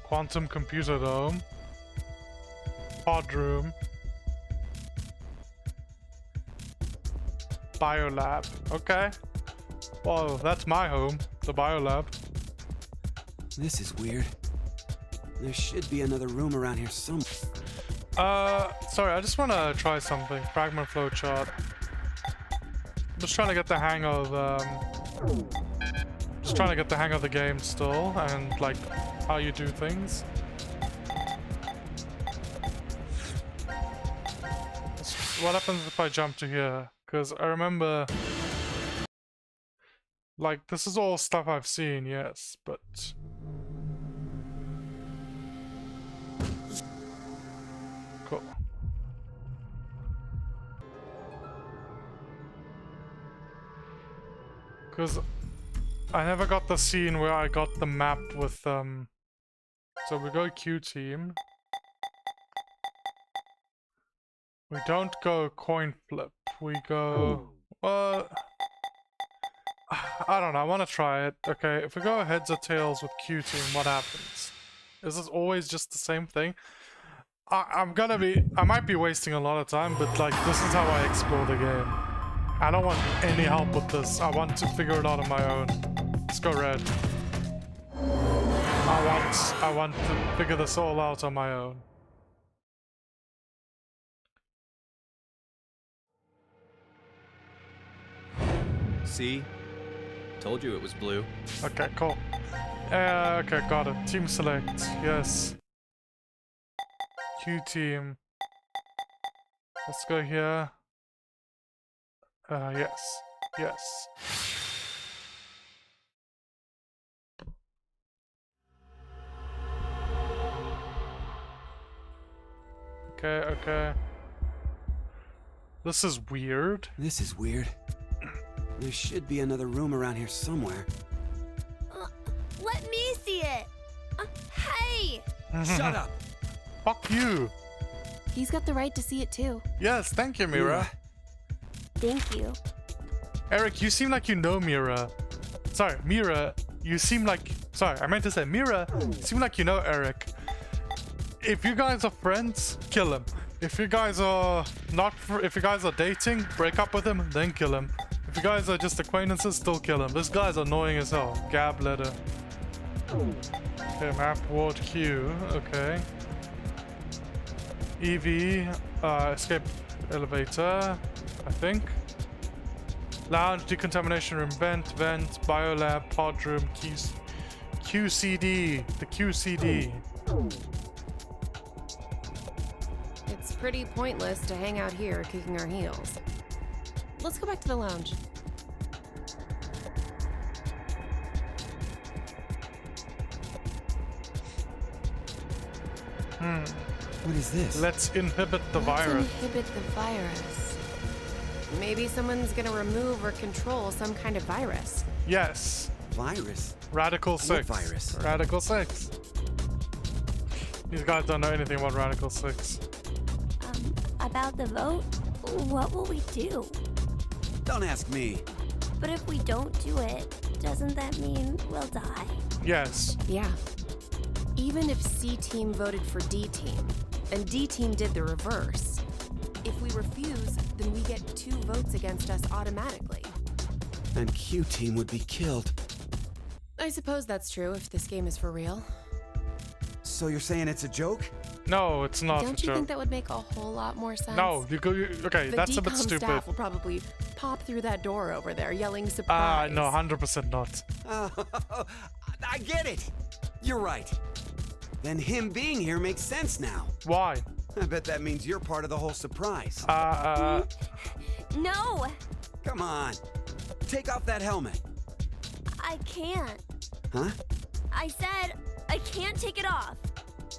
Quantum Computer Dome. Pod Room. Biolab. Okay. Well, that's my home. The Biolab. This is weird. There should be another room around here somewhere. Sorry, I just want to try something. Fragment flowchart. I'm just trying to get the hang of, just trying to get the hang of the game still, and, like, how you do things. What happens if I jump to here? Because I remember... Like, this is all stuff I've seen, yes, but... Cool. Because I never got the scene where I got the map with, So we go Q team. We don't go coin flip. We go... Well... I don't know, I want to try it. Okay, if we go heads or tails with Q team, what happens? Is this always just the same thing? I might be wasting a lot of time, but like, this is how I explore the game. I don't want any help with this. I want to figure it out on my own. Let's go red. I want to figure this all out on my own. See? Told you it was blue. Okay, cool. Okay, got it. Team select. Yes. Q team. Let's go here. Yes. Yes. Okay, okay. This is weird. This is weird. There should be another room around here somewhere. Let me see it. Hey! Shut up! Fuck you! He's got the right to see it too. Yes, thank you, Mira. Thank you. Eric, you seem like you know Mira. Sorry, Mira, you seem like... Sorry, I meant to say Mira, you seem like you know Eric. If you guys are friends, kill him. If you guys are not... If you guys are dating, break up with him, then kill him. If you guys are just acquaintances, still kill him. This guy's annoying as hell. Gab letter. Okay, map ward Q. Okay. EV. Escape elevator. I think. Lounge, decontamination room, vent, biolab, pod room, keys. QCD. The QCD. It's pretty pointless to hang out here kicking our heels. let's go back to the lounge. What is this? Let's inhibit the Let's virus. inhibit the virus. Maybe someone's gonna remove or control some kind of virus. Yes. Virus? Radical What 6. virus? Radical 6. These guys don't know anything about Radical 6. About the vote? What will we do? Don't ask me. But if we don't do it, doesn't that mean we'll die? Yes. Yeah. Even if C team voted for D team, and D team did the reverse, if we refuse, then we get 2 votes against us automatically. And Q team would be killed. I suppose that's true if this game is for real. So you're saying it's a joke? No, it's not Don't a you joke. think that would make a whole lot more sense? No, okay, The that's a bit DCOM stupid. staff will probably pop through that door over there yelling surprise. No, 100% not. I get it. You're right. Then him being here makes sense now. Why? I bet that means you're part of the whole surprise. No! Come on. Take off that helmet. I can't. Huh? I said I can't take it off.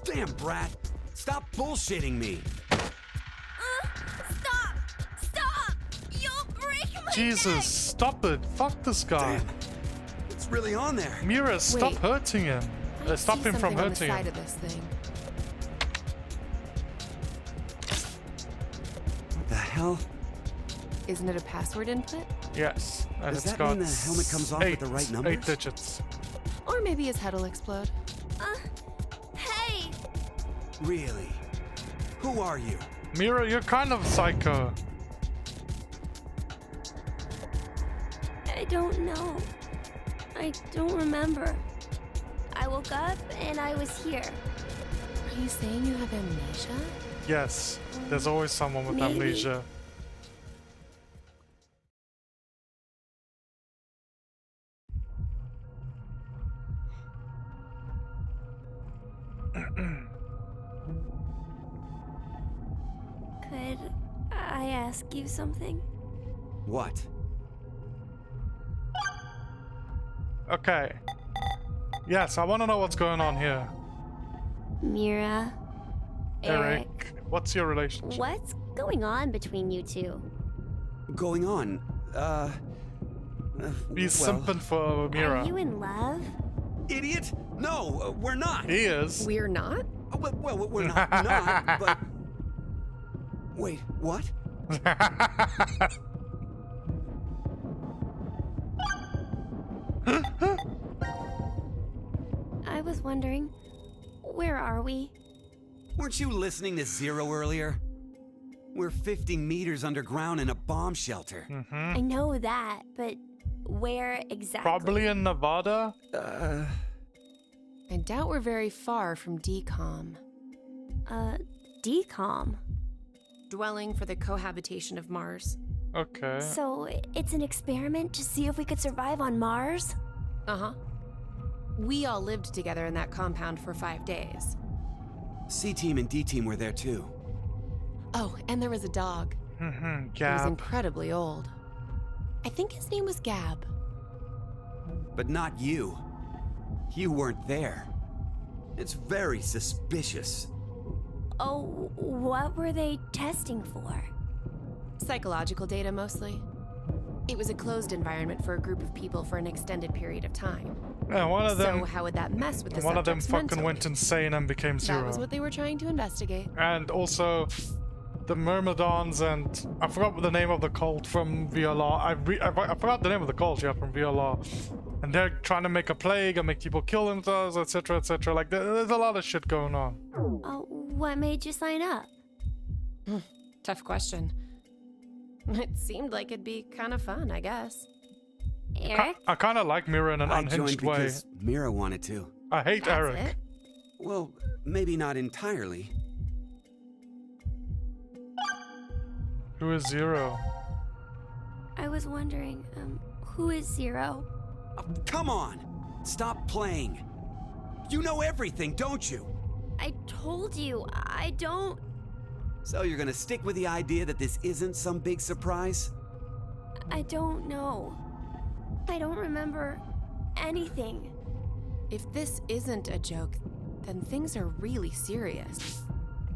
Damn, Brat. Stop bullshitting me. Stop! Stop! You'll break my Jesus, neck! stop it. Fuck this guy. Damn. It's really on there. Mira, stop Wait. hurting him. I Stop see him from something on the hurting side him. of this thing. What the hell? Isn't it a password input? Yes, and Does it's that got mean the helmet comes off with the right numbers? 8 digits. Or maybe his head will explode. Hey! Really? Who are you? Mira, you're kind of psycho. I don't know. I don't remember. I woke up and I was here. Are you saying you have amnesia? Yes, there's always someone with Maybe. amnesia. Could I ask you something? What? Okay. Yes, I want to know what's going on here. Mira? Eric, what's your relationship? What's going on between you two? Going on? He's well, simping for Mira. Are you in love? Idiot? No, we're not. He is. We're not? Well, we're not, but... Wait, what? I was wondering, where are we? Weren't you listening to Zero earlier? We're 50 meters underground in a bomb shelter. I know that, but where exactly? Probably in Nevada? I doubt we're very far from DCOM. DCOM. Dwelling for the cohabitation of Mars. Okay. So it's an experiment to see if we could survive on Mars? Uh-huh. We all lived together in that compound for 5 days. C-Team and D-Team were there too. Oh, and there was a dog. He was Gab. incredibly old. I think his name was Gab. But not you. You weren't there. It's very suspicious. Oh, what were they testing for? Psychological data, mostly. It was a closed environment for a group of people for an extended period of time. Yeah, one of them. So how would that mess with the One of them subjects fucking mentally? went insane and became Zero. That was what they were trying to investigate. And also, the Myrmidons and I forgot the name of the cult from VLR. I forgot the name of the cult, yeah, from VLR. And they're trying to make a plague and make people kill themselves, etc., etc. Like there's a lot of shit going on. What made you sign up? Tough question. It seemed like it'd be kind of fun, I guess. Eric? I kind of like Mira in an I unhinged joined way. because Mira wanted to. I hate That's Eric. it. Well, maybe not entirely. Who is Zero? I was wondering, who is Zero? Come on! Stop playing! You know everything, don't you? I told you, I don't... So you're gonna stick with the idea that this isn't some big surprise? I don't know. I don't remember anything. If this isn't a joke, then things are really serious.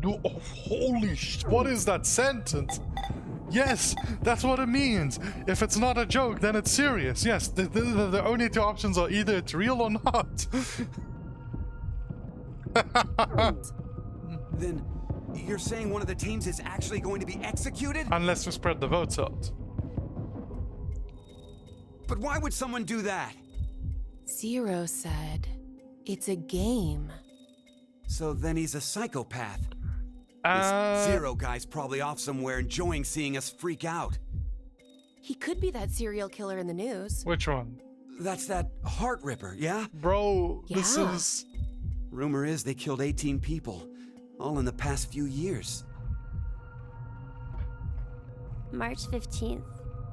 Oh, holy what is that sentence? Yes, that's what it means. If it's not a joke, then it's serious. Yes, the only two options are either it's real or not. Then you're saying one of the teams is actually going to be executed? Unless we spread the votes out. But why would someone do that? Zero said, it's a game. So then he's a psychopath. This Zero guy's probably off somewhere enjoying seeing us freak out. He could be that serial killer in the news. Which one? That's that heart ripper, yeah? Bro, this Yeah. is... Rumor is they killed 18 people, all in the past few years. March 15th,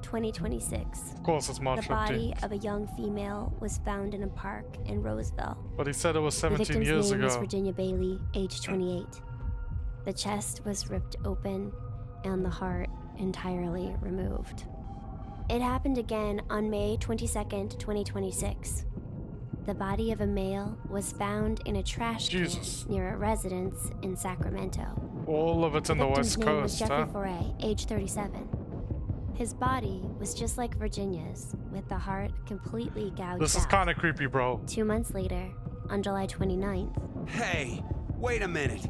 2026. Of course it's March The body 15th. of a young female was found in a park in Roseville. But he said it was The 17 victim's years name was ago. Virginia Bailey, age 28. The chest was ripped open and the heart entirely removed. It happened again on May 22nd, 2026. The body of a male was found in a trash can Jesus. near a residence in Sacramento. All of it's in the victim's West name was Coast, Jeffrey huh? Foray, age 37. His body was just like Virginia's, with the heart completely gouged This is out. kind of creepy, bro. 2 months later, on July 29th, Hey, wait a minute.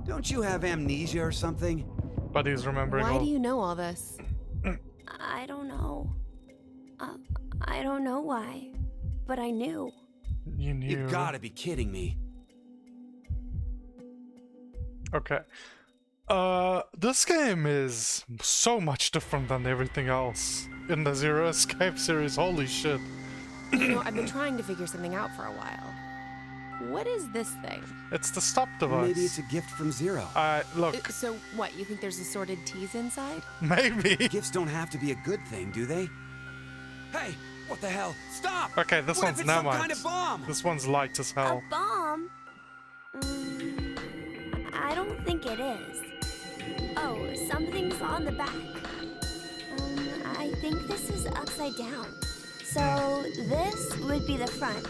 Don't you have amnesia or something? But he's remembering Why all... do you know all this? I don't know. I don't know why, but I knew. You knew. You gotta be kidding me. Okay. This game is so much different than everything else in the Zero Escape series. Holy shit. You know, I've been trying to figure something out for a while. What is this thing? It's the stop device. Maybe it's a gift from Zero. Look, So what, you think there's assorted teas inside? maybe. Gifts don't have to be a good thing, do they? Hey, what the hell? Stop! Okay, this What one's if it's some Namite. kind of bomb? This one's light as hell. A bomb? I don't think it is. Oh, something's on the back. I think this is upside down. So this would be the front.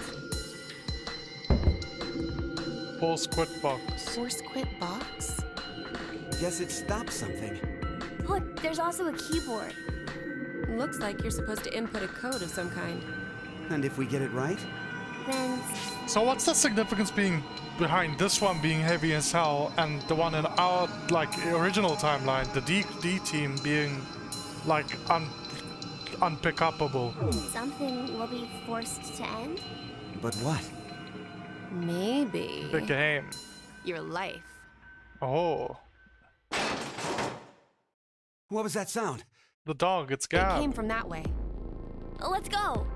Force quit box. Force quit box? Guess it stopped something. Look, there's also a keyboard. Looks like you're supposed to input a code of some kind. And if we get it right? Then So what's the significance behind this one being heavy as hell and the one in our original timeline, the D team being like unpickupable? something will be forced to end? But what? Maybe. The game. Your life. Oh. What was that sound? The dog, it's It Gab. came from that way. Let's go.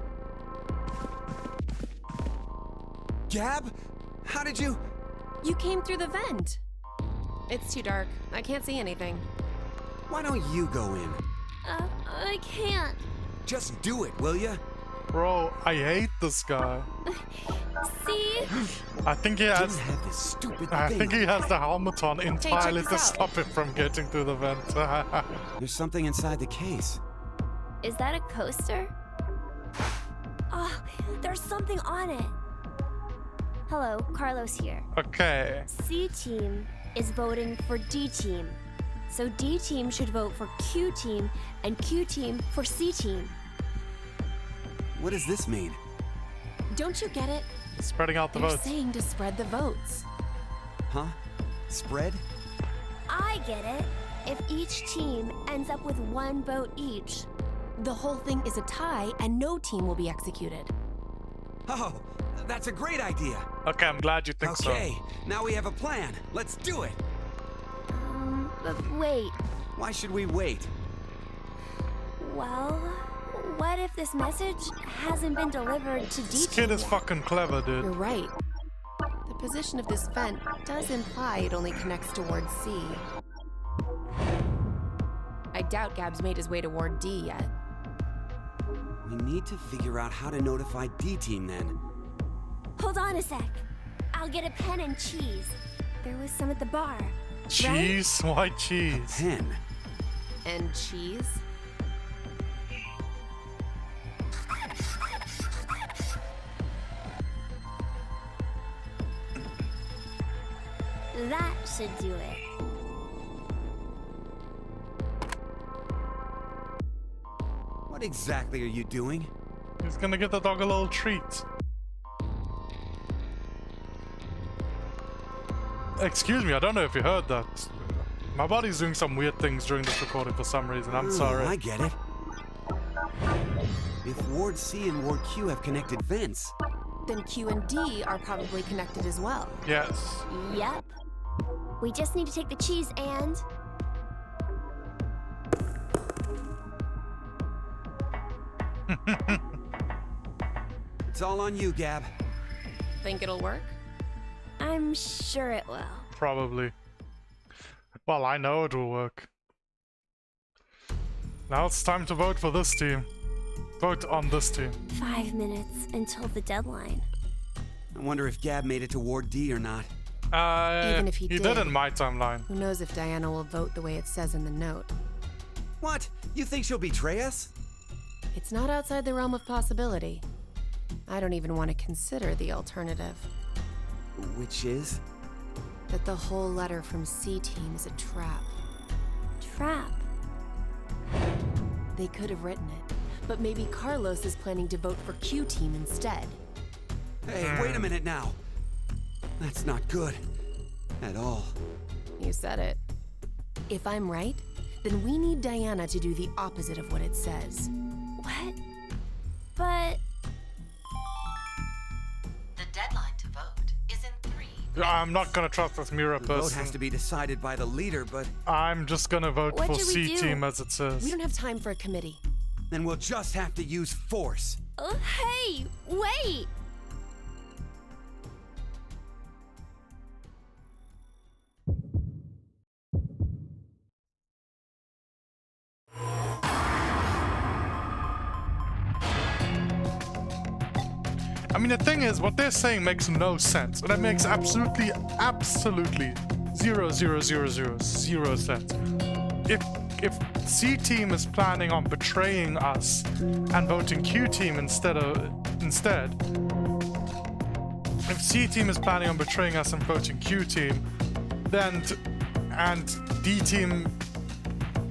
Gab? How did you... You came through the vent. It's too dark. I can't see anything. Why don't you go in? I can't. Just do it, will ya? Bro, I hate this guy. See? I think he has... You have this stupid I thing. think he has the helmet on entirely this to out. stop it from getting through the vent. There's something inside the case. Is that a coaster? Oh, there's something on it. Hello, Carlos here. Okay. C team is voting for D team. So D team should vote for Q team and Q team for C team. What does this mean? Don't you get it? Spreading out the They're votes. saying to spread the votes. Huh? Spread? I get it. If each team ends up with 1 vote each. The whole thing is a tie and no team will be executed. Oh, that's a great idea. Okay, I'm glad you think so. Okay, now we have a plan. Let's do it. But wait. Why should we wait? Well, what if this message hasn't been delivered to D This team kid is yet? fucking clever, You're dude. right. The position of this vent does imply it only connects towards C. I doubt Gab's made his way toward D yet. We need to figure out how to notify D team then. Hold on a sec. I'll get a pen and cheese. There was some at the bar. Cheese? Why cheese? Pen. And cheese? That should do it. What exactly are you doing? He's gonna get the dog a little treat. Excuse me, I don't know if you heard that. My body's doing some weird things during this recording for some reason. I'm sorry. I get it. If Ward C and Ward Q have connected vents, Then Q and D are probably connected as well. Yes. Yep. We just need to take the cheese and... it's all on you, Gab. Think it'll work? I'm sure it will. Probably. Well, I know it will work. Now it's time to vote for this team. Vote on this team. 5 minutes until the deadline. I wonder if Gab made it to Ward D or not. Even if he did in my timeline. Who knows if Diana will vote the way it says in the note. What? You think she'll betray us? It's not outside the realm of possibility. I don't even want to consider the alternative. Which is? That the whole letter from C-Team is a trap. Trap? They could have written it, but maybe Carlos is planning to vote for Q-Team instead. Hey, wait a minute now. That's not good. At all. You said it. If I'm right, then we need Diana to do the opposite of what it says. What? But... The deadline to vote is in 3 minutes. I'm not gonna trust this mirror The vote person. has to be decided by the leader, but I'm just gonna vote What for should we do? C-Team as it says. We don't have time for a committee. then we'll just have to use force. Hey, wait! I mean, the thing is, what they're saying makes no sense. And it makes absolutely zero sense. If C-Team is planning on betraying us and voting Q-Team instead, if C-Team is planning on betraying us and voting Q-Team, then and D-Team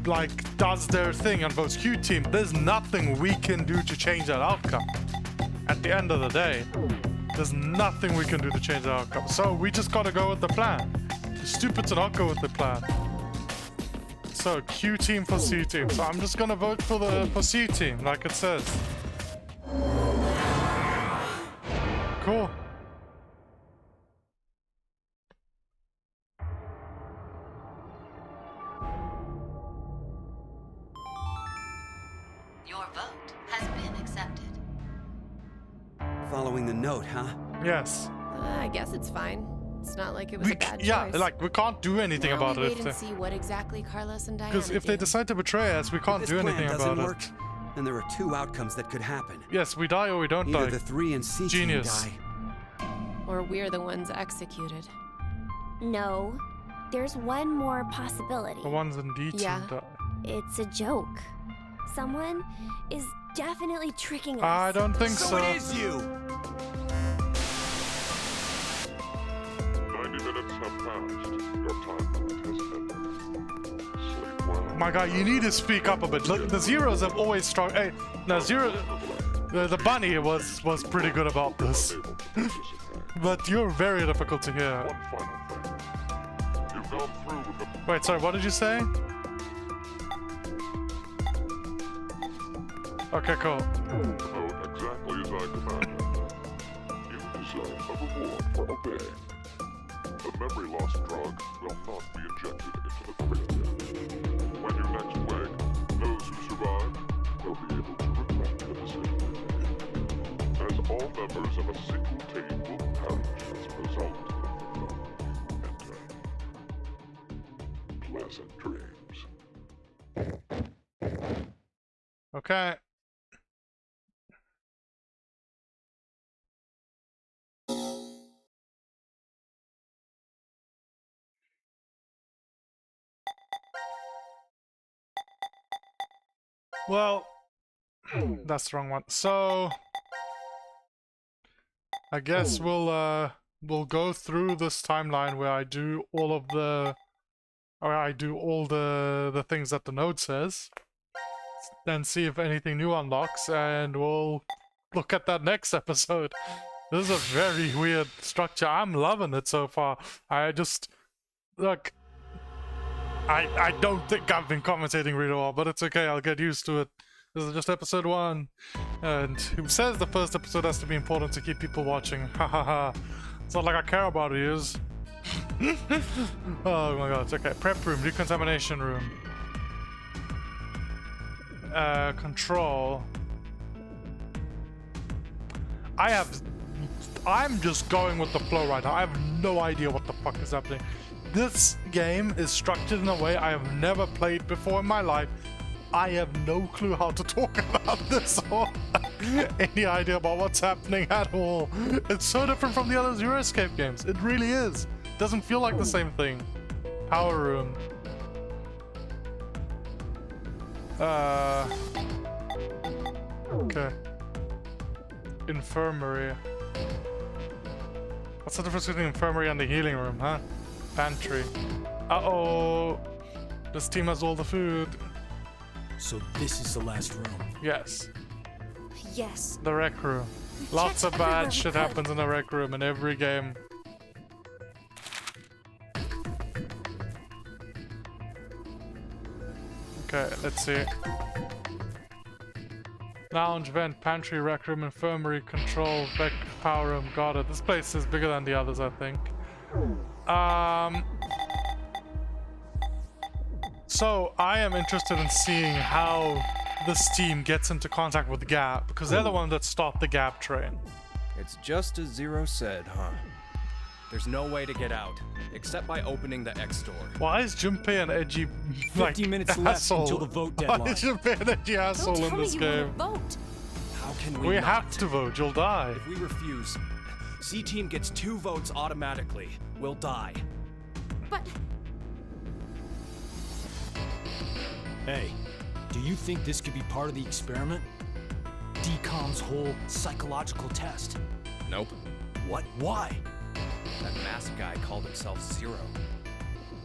like does their thing and votes Q-Team, there's nothing we can do to change that outcome. At the end of the day, there's nothing we can do to change the outcome. So we just gotta go with the plan. It's stupid to not go with the plan. So Q-Team for C-Team. So I'm just gonna vote for C-Team, like it says. Cool. Your vote has been accepted. Following the note, huh? Yes. I guess it's fine. It's not like it was a bad Yeah, choice. like we can't do anything Now about we it. wait and see what exactly Carlos and Diana Because if they do. decide to betray us, we can't This do plan anything doesn't about work, it. then there are two outcomes that could happen. Yes, we die or we don't Either die. the 3 and C Genius. team die. Or we're the ones executed. No. There's one more possibility. The ones in D-Team Yeah. die. It's a joke. Someone is definitely tricking us. I don't think So so. it is you! 90 minutes have passed. Your time limit has ended. Sleep well. My God, you need to speak up a bit. Look, the Zeros have always strong. Hey, now the bunny was pretty good about this. Able to participate. But you're very difficult to hear. One final thing. You've gone through with the Wait, sorry, what did you say? Okay, cool. vote exactly as I commanded. You deserve a reward for obeying. The memory loss drug will not be injected into the cranium. When you next wake, those who survive will be able to regret the decision. As all members of a single team will perish as a result. Enter. Pleasant dreams. Okay. Well, that's the wrong one. So I guess we'll we'll go through this timeline where I do all of the, or I do all the things that the note says, then see if anything new unlocks, and we'll look at that next episode. This is a very weird structure. I'm loving it so far. I just, look, I don't think I've been commentating really well, but it's okay, I'll get used to it. This is just episode 1, and who says the first episode has to be important to keep people watching? Ha ha ha. It's not like I care about views. Oh my god, okay. Prep room, decontamination room. Control. I'm just going with the flow right now. I have no idea what the fuck is happening. This game is structured in a way I have never played before in my life. I have no clue how to talk about this or any idea about what's happening at all. It's so different from the other Zero Escape games. It really is. It doesn't feel like the same thing. Power room. Okay. Infirmary. What's the difference between the infirmary and the healing room, huh? Pantry. Uh-oh. This team has all the food. So this is the last room. Yes. Yes. The rec room. Lots of bad shit happens in the rec room in every game. Okay, let's see. Lounge, vent, pantry, rec room, infirmary, control, vec, power room. Got it. This place is bigger than the others, I think. So I am interested in seeing how this team gets into contact with Gap, because they're the one that stopped the Gap train. It's just as Zero said, huh? There's no way to get out, except by opening the X door. Why is Junpei an edgy, like, 50 minutes asshole? left until the vote Why deadline. is Junpei an edgy asshole in this game? Vote. How can we We not? have to vote, you'll die. If we refuse, C Team gets 2 votes automatically. We'll die. But Hey, do you think this could be part of the experiment? DCOM's whole psychological test? Nope. What? Why? That masked guy called himself Zero.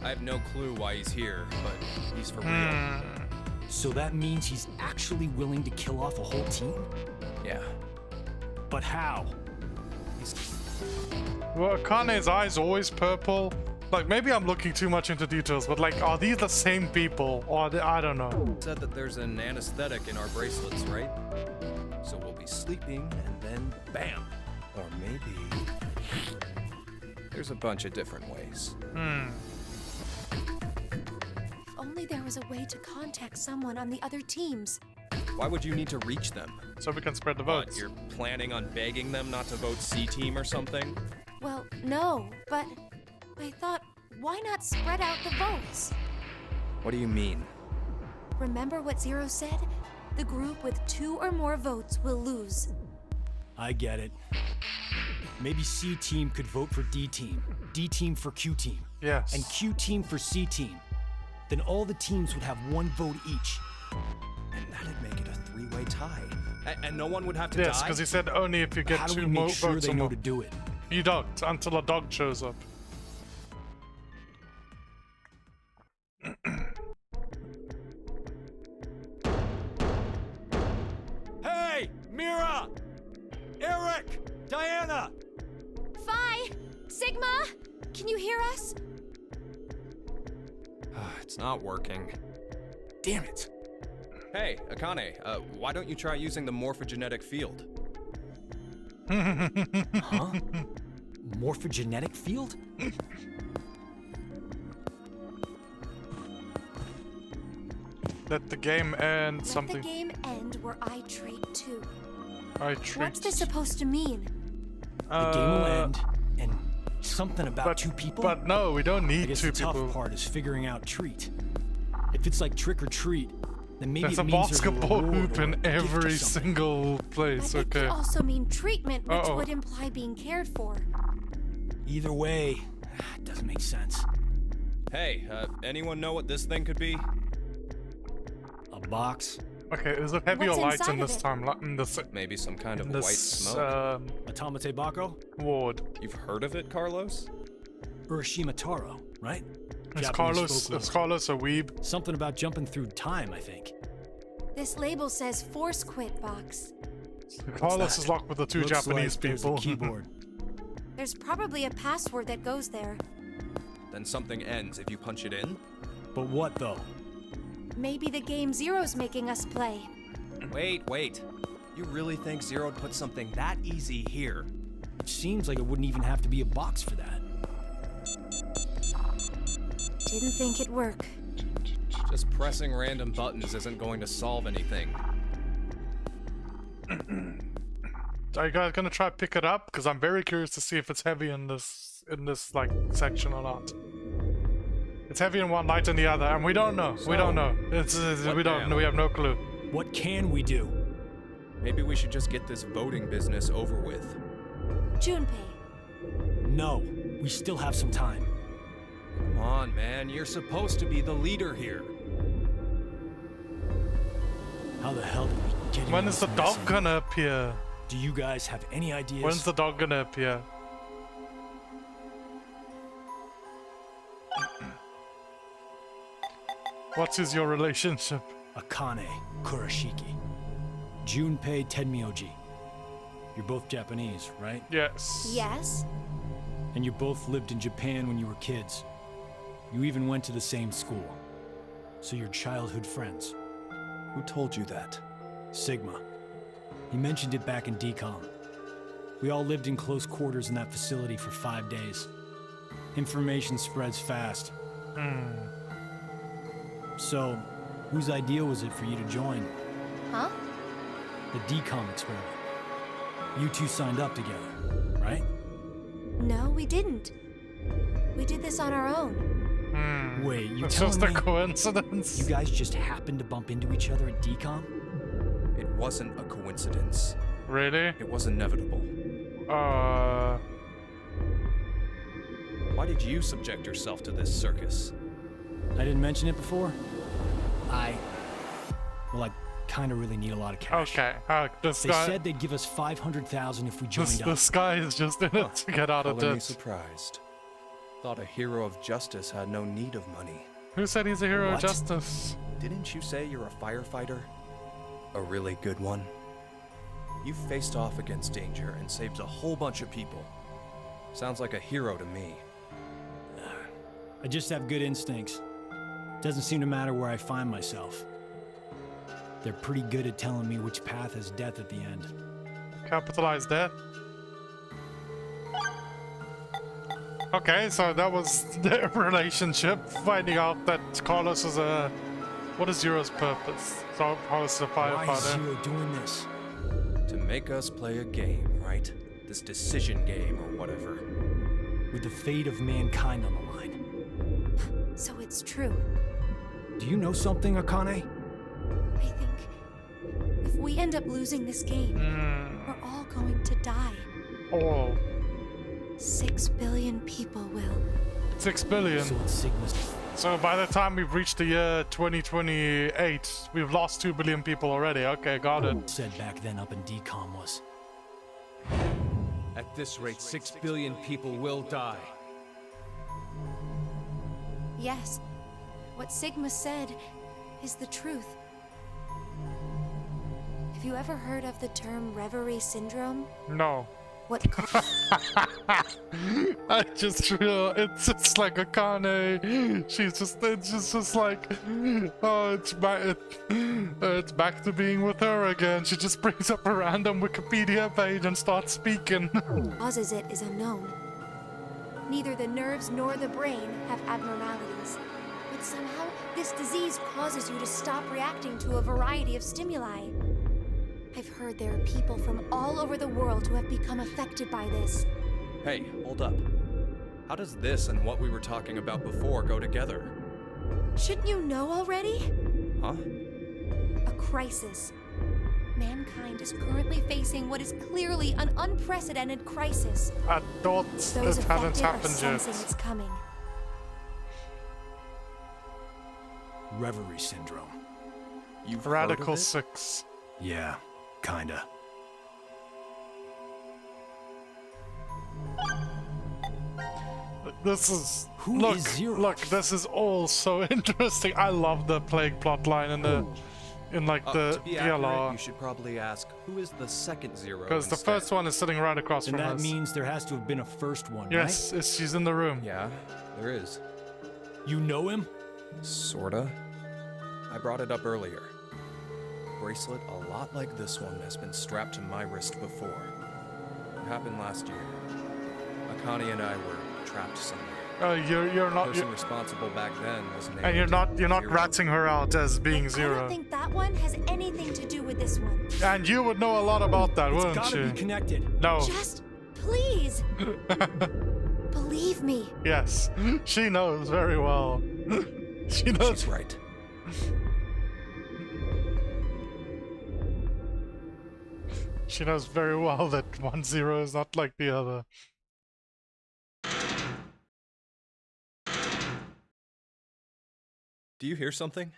I have no clue why he's here, but he's for real. So that means he's actually willing to kill off a whole team? Yeah. But how? Well, Kane's eyes always purple. Like, maybe I'm looking too much into details, but like, are these the same people? Or are they, I don't know. Said that there's an anesthetic in our bracelets, right? So we'll be sleeping and then bam. Or maybe there's a bunch of different ways. if only there was a way to contact someone on the other teams. Why would you need to reach them? So we can spread the What, votes. you're planning on begging them not to vote C Team or something? Well, no, but I thought, why not spread out the votes? What do you mean? Remember what Zero said? The group with 2 or more votes will lose. I get it. Maybe C Team could vote for D Team, D Team for Q Team, Yes. and Q Team for C Team. Then all the teams would have 1 vote each. And that'd make it a 3-way tie. And no one would have to Yes, die? because he said only if you But get how do 2 we more make sure votes they or know more. to do it? You don't, until a dog shows up. Hey! Mira! Eric! Diana! Phi! Sigma! Can you hear us? It's not working. Damn it! Hey, Akane, why don't you try using the morphogenetic field? Huh? Morphogenetic field? Let the game end. Let Something. the game end where I treat 2. I treat. What's this supposed to mean? The game will end, and something about 2 people? But no, we don't I need guess 2 the tough people. part is figuring out treat. If it's like trick or treat, then maybe There's it a means basketball there's a reward hoop or in a gift or every something. single place. But it could Okay. also mean treatment, which Uh-oh. would imply being cared for. Either way, it doesn't make sense. Hey, anyone know what this thing could be? A box Okay, is it heavy or What's light inside in of this it? time? In this, Maybe some kind of in white this smoke. Automate Bako? ward. You've heard of it, Carlos? Urashima Taro, right? Is Japanese Carlos a folklore. weeb? Something about jumping through time, I think. This label says Force Quit box. Carlos is locked with the two Looks Japanese like there's a people. keyboard. There's probably a password that goes there. Then something ends if you punch it in? But what though? Maybe the game Zero's making us play. Wait. You really think Zero'd put something that easy here? It seems like it wouldn't even have to be a box for that. Didn't think it'd work. Just pressing random buttons isn't going to solve anything. Are you guys gonna try to pick it up? Because I'm very curious to see if it's heavy in this like section or not. It's heavy in one, light in the other, and we don't know. We don't know. We don't. We have no clue. What can we do? Maybe we should just get this voting business over with. Junpei. No, we still have some time. Come on, man. You're supposed to be the leader here. How the hell did we get in When is the this dog mess? gonna appear? Do you guys have any ideas? When's the dog gonna appear? What is your relationship? Akane Kurashiki. Junpei Tenmyoji. You're both Japanese, right? Yes. Yes? And you both lived in Japan when you were kids. You even went to the same school. So you're childhood friends. Who told you that? Sigma. He mentioned it back in DCOM. We all lived in close quarters in that facility for 5 days. Information spreads fast. So, whose idea was it for you to join? Huh? The DCOM experiment. You two signed up together, right? No, we didn't. We did this on our own. Wait, you It's telling just a me coincidence. you guys just happened to bump into each other at DCOM? It wasn't a coincidence. Really? It was inevitable. Why did you subject yourself to this circus? I didn't mention it before? I kind of really need a lot of cash. Okay. This They guy. said they'd give us $500,000 if we joined up. This guy is just in it to get out of Color me debt. surprised. Thought a hero of justice had no need of money. Who said he's a hero of What? justice? Didn't you say you're a firefighter? A really good one? You faced off against danger and saved a whole bunch of people. Sounds like a hero to me. I just have good instincts. Doesn't seem to matter where I find myself. They're pretty good at telling me which path has death at the end. Capitalize death. Okay, so that was their relationship. Finding out that Carlos is a... What is Zero's purpose? So how is the Why is firefighter? Zero doing this? To make us play a game, right? This decision game or whatever. With the fate of mankind on the line. So it's true. Do you know something, Akane? I think if we end up losing this game, we're all going to die. Oh, 6 billion people will. 6 billion. So it's Sigma's. So by the time we've reached the year 2028, we've lost 2 billion people already. Okay, got it. Said back then up in DCOM was. At this rate, 6 billion people will die. Yes, what Sigma said is the truth. Have you ever heard of the term reverie syndrome? No. What I just feel it's just like Akane. It's just like, oh, it's back to being with her again. She just brings up a random Wikipedia page and starts speaking. causes it is unknown. Neither the nerves nor the brain have abnormalities. But somehow, this disease causes you to stop reacting to a variety of stimuli. I've heard there are people from all over the world who have become affected by this. Hey, hold up. How does this and what we were talking about before go together? Shouldn't you know already? Huh? A crisis. Mankind is currently facing what is clearly an unprecedented crisis. I thought Those it hadn't affected are happened sensing yet. it's coming. Reverie syndrome. You've Radical heard of it? 6. Yeah, kinda. This is... Who look, is Zero? Look, this is all so interesting. I love the plague plotline in the... In like the to be accurate, DLR. you should probably ask, who is the second Zero? Because the instead? first one is sitting right across And from that us. means there has to have been a first one, Yes, she's in the room. Yeah, there is. right? You know him? Sorta. I brought it up earlier. Bracelet a lot like this one has been strapped to my wrist before. It happened last year. Akane and I were trapped somewhere. You're The not... person responsible back then was named And you're not Zero. ratting her out as being I Zero. don't think that one has anything to do with this one. And you would know a lot about that, It's wouldn't gotta you? be connected. No. Just please believe me. Yes. She knows very well. She knows. She's right. She knows very well that one Zero is not like the other. Do you hear something?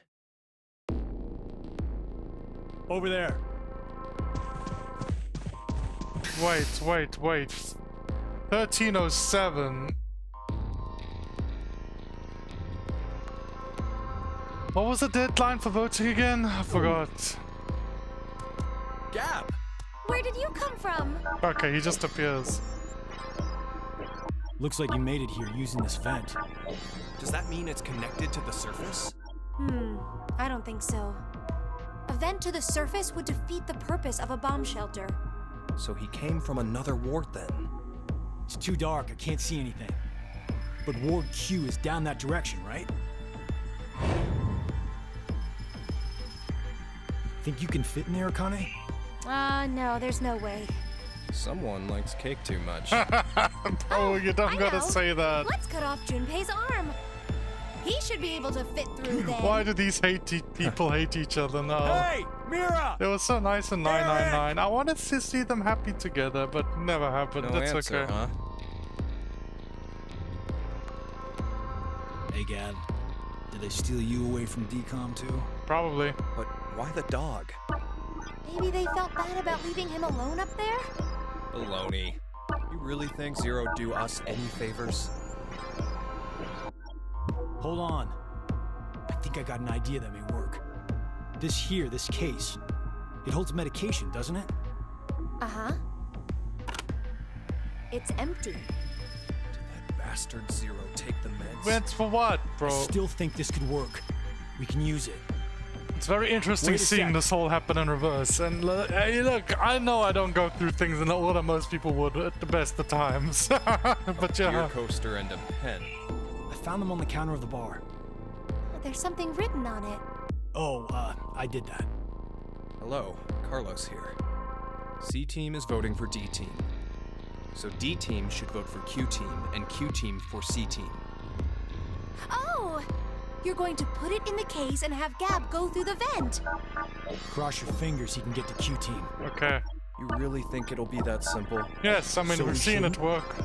Over there. Wait. 1307. What was the deadline for voting again? I forgot. Gab! Where did you come from? Okay, he just appears. Looks like you made it here using this vent. Does that mean it's connected to the surface? I don't think so. A vent to the surface would defeat the purpose of a bomb shelter. So he came from another ward then. It's too dark, I can't see anything. But Ward Q is down that direction, right? Think you can fit in there, Akane? No, there's no way. Someone likes cake too much. Oh, you don't I gotta know. say that. Let's cut off Junpei's arm. He should be able to fit through then. Why do these people hate each other now? Hey, Mira! It was so nice in 999. I wanted to see them happy together, but never happened. No That's answer, okay. huh? Hey, Gab. Did they steal you away from DCOM too? Probably. But why the dog? Maybe they felt bad about leaving him alone up there? Baloney. You really think Zero do us any favors? Hold on. I think I got an idea that may work. This case, it holds medication, doesn't it? Uh-huh. It's empty. Did that bastard Zero take the meds? Went for what, bro? I still think this could work. We can use it. It's very interesting Wait a seeing sec. this all happen in reverse. And hey, look, I know I don't go through things in the order most people would at the best of times. But Beer yeah. coaster and a pen. I found them on the counter of the bar. There's something written on it. Oh, I did that. Hello, Carlos here. C-Team is voting for D-Team. So D-Team should vote for Q-Team, and Q-Team for C-Team. Oh! You're going to put it in the case and have Gab go through the vent. Cross your fingers he can get to Q-Team. Okay. You really think it'll be that simple? Yes, I mean, So we've we seen it shouldn't? work.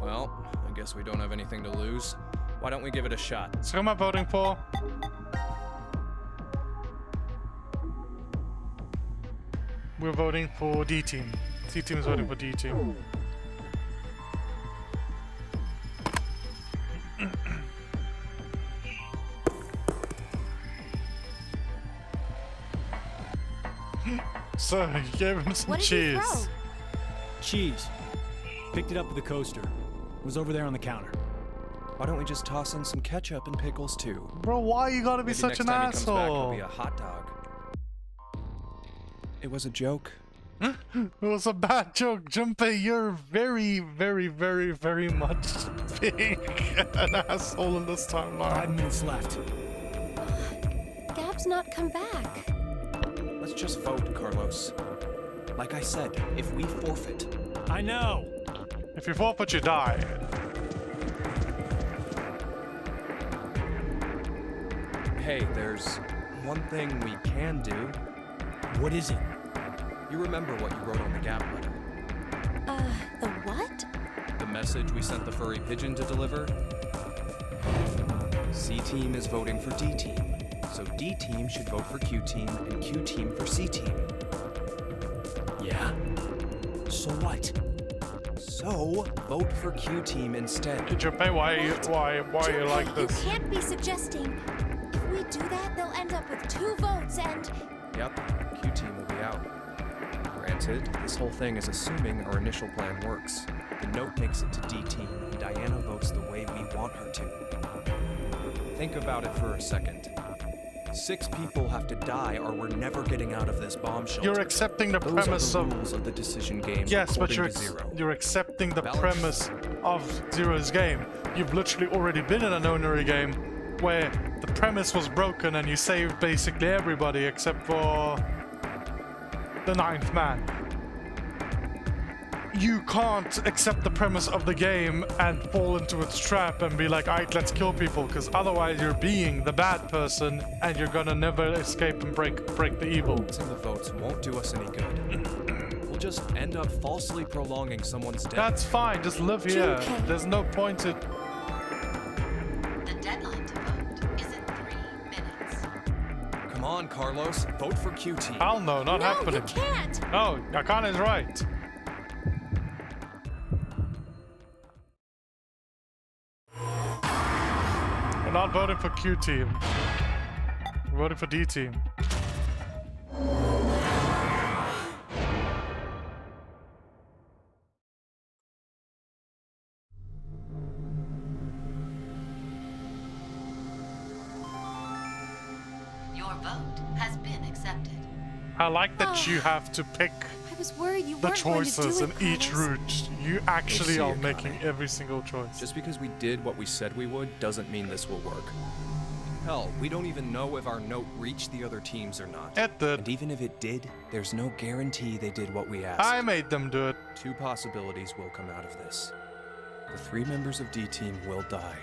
Well, I guess we don't have anything to lose. Why don't we give it a shot? So who am I voting for? We're voting for D-Team. C-Team is voting for D-Team. So, he gave him some What did he cheese. throw? Cheese. Picked it up with the coaster. Was over there on the counter. Why don't we just toss in some ketchup and pickles too? Bro, why you gotta be Maybe such next an time he comes back, asshole? he'll be a hot dog. It was a joke. It was a bad joke. Junpei, you're very, very, very, very much being an asshole in this 5 timeline. minutes left. Gab's not come back. Let's just vote, Carlos. Like I said, if we forfeit, I know! If you forfeit, you die. hey, there's one thing we can do. What is it? You remember what you wrote on the Gap letter? The what? The message we sent the furry pigeon to deliver? C-Team is voting for D-Team, So D team should vote for Q team and Q team for C team. Yeah? So what? So vote for Q team instead. Junpei, why are you like this? You can't be suggesting. If we do that, they'll end up with 2 votes and... Yep, Q team will be out. Granted, this whole thing is assuming our initial plan works. The note makes it to D team, and Diana votes the way we want her to. Think about it for a second. 6 people have to die or we're never getting out of this bomb shelter. You're accepting the Those premise are the rules of the decision game. Yes, but according to Zero. you're accepting the Valid. premise of Zero's game. You've literally already been in an Onurubu game where the premise was broken and you saved basically everybody except for the 9th man. You can't accept the premise of the game and fall into its trap and be like, alright, let's kill people, because otherwise you're being the bad person and you're gonna never escape and break the evil. And the votes won't do us any good. We'll just end up falsely prolonging someone's death. That's fine, just live here. Junpei. There's no point in... The deadline to vote is in 3 minutes. Come on, Carlos. Vote for Q team. Hell no, not happening. you can't! No, Akane is right. We're not voting for Q team. We're voting for D team. Your vote has been accepted. I like that you have to pick I was worried you the weren't going to choices do in it, each Carlos. route. You actually We'll see, are making Akane. every single choice. Just because we did what we said we would doesn't mean this will work. Hell, we don't even know if our note reached the other teams or not. It did. And even if it did, there's no guarantee they did what we asked. I made them do it. 2 possibilities will come out of this. The 3 members of D team will die.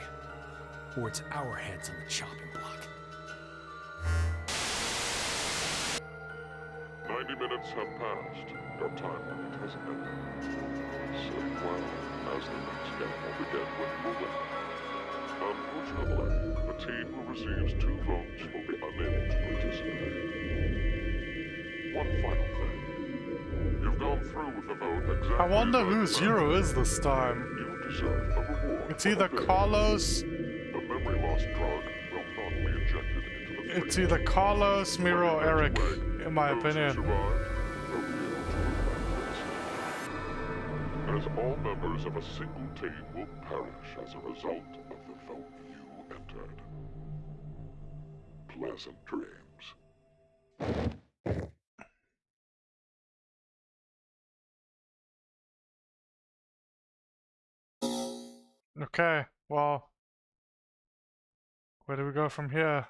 Or it's our heads on the chopping block. 90 minutes have passed. Your time limit has ended. Sit well, as the next game will begin when you win. Unfortunately, the team who receives 2 votes will be unable to participate. One final thing. You've gone through with the vote exactly. I wonder who exactly. Zero is this time. You deserve a reward. It's either Carlos... The memory loss drug will not be injected into the It's either Carlos, Miro, or Eric, in my opinion. As all members of a single team will perish as a result of the vote you entered. Pleasant dreams. Okay, well... Where do we go from here?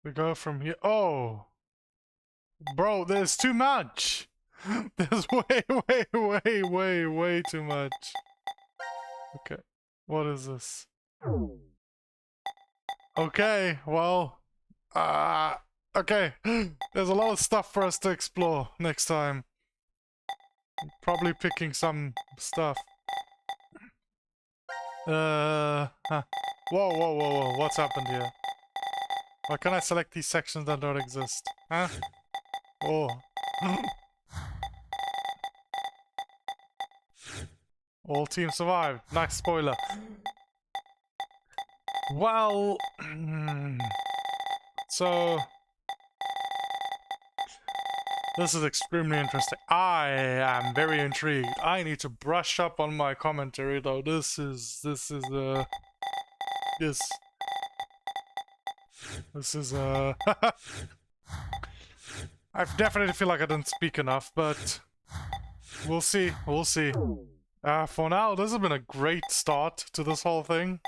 We go from here... Oh! Bro, there's too much! There's way too much. Okay, what is this? Okay, well... okay. There's a lot of stuff for us to explore next time. Probably picking some stuff. Whoa, what's happened here? Why can't I select these sections that don't exist? Huh? Oh. All teams survive. Nice spoiler. Well... so... This is extremely interesting. I am very intrigued. I need to brush up on my commentary though. This I definitely feel like I didn't speak enough, but we'll see. For now, this has been a great start to this whole thing.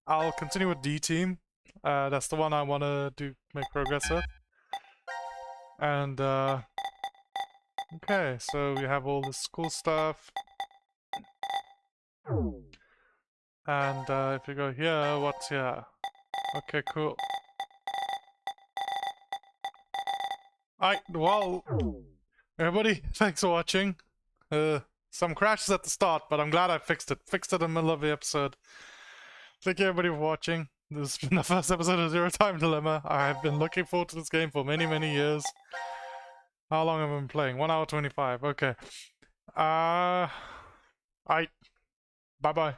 I'll continue with D team. That's the one I want to make progress with. And, okay, so we have all this cool stuff. And, if you go here, what's here? Okay, cool. Well, everybody, thanks for watching. Some crashes at the start, but I'm glad I fixed it. Fixed it in the middle of the episode. Thank you everybody for watching. This has been the first episode of Zero Time Dilemma. I've been looking forward to this game for many, many years. How long have I been playing? 1 hour 25. Okay. Bye-bye.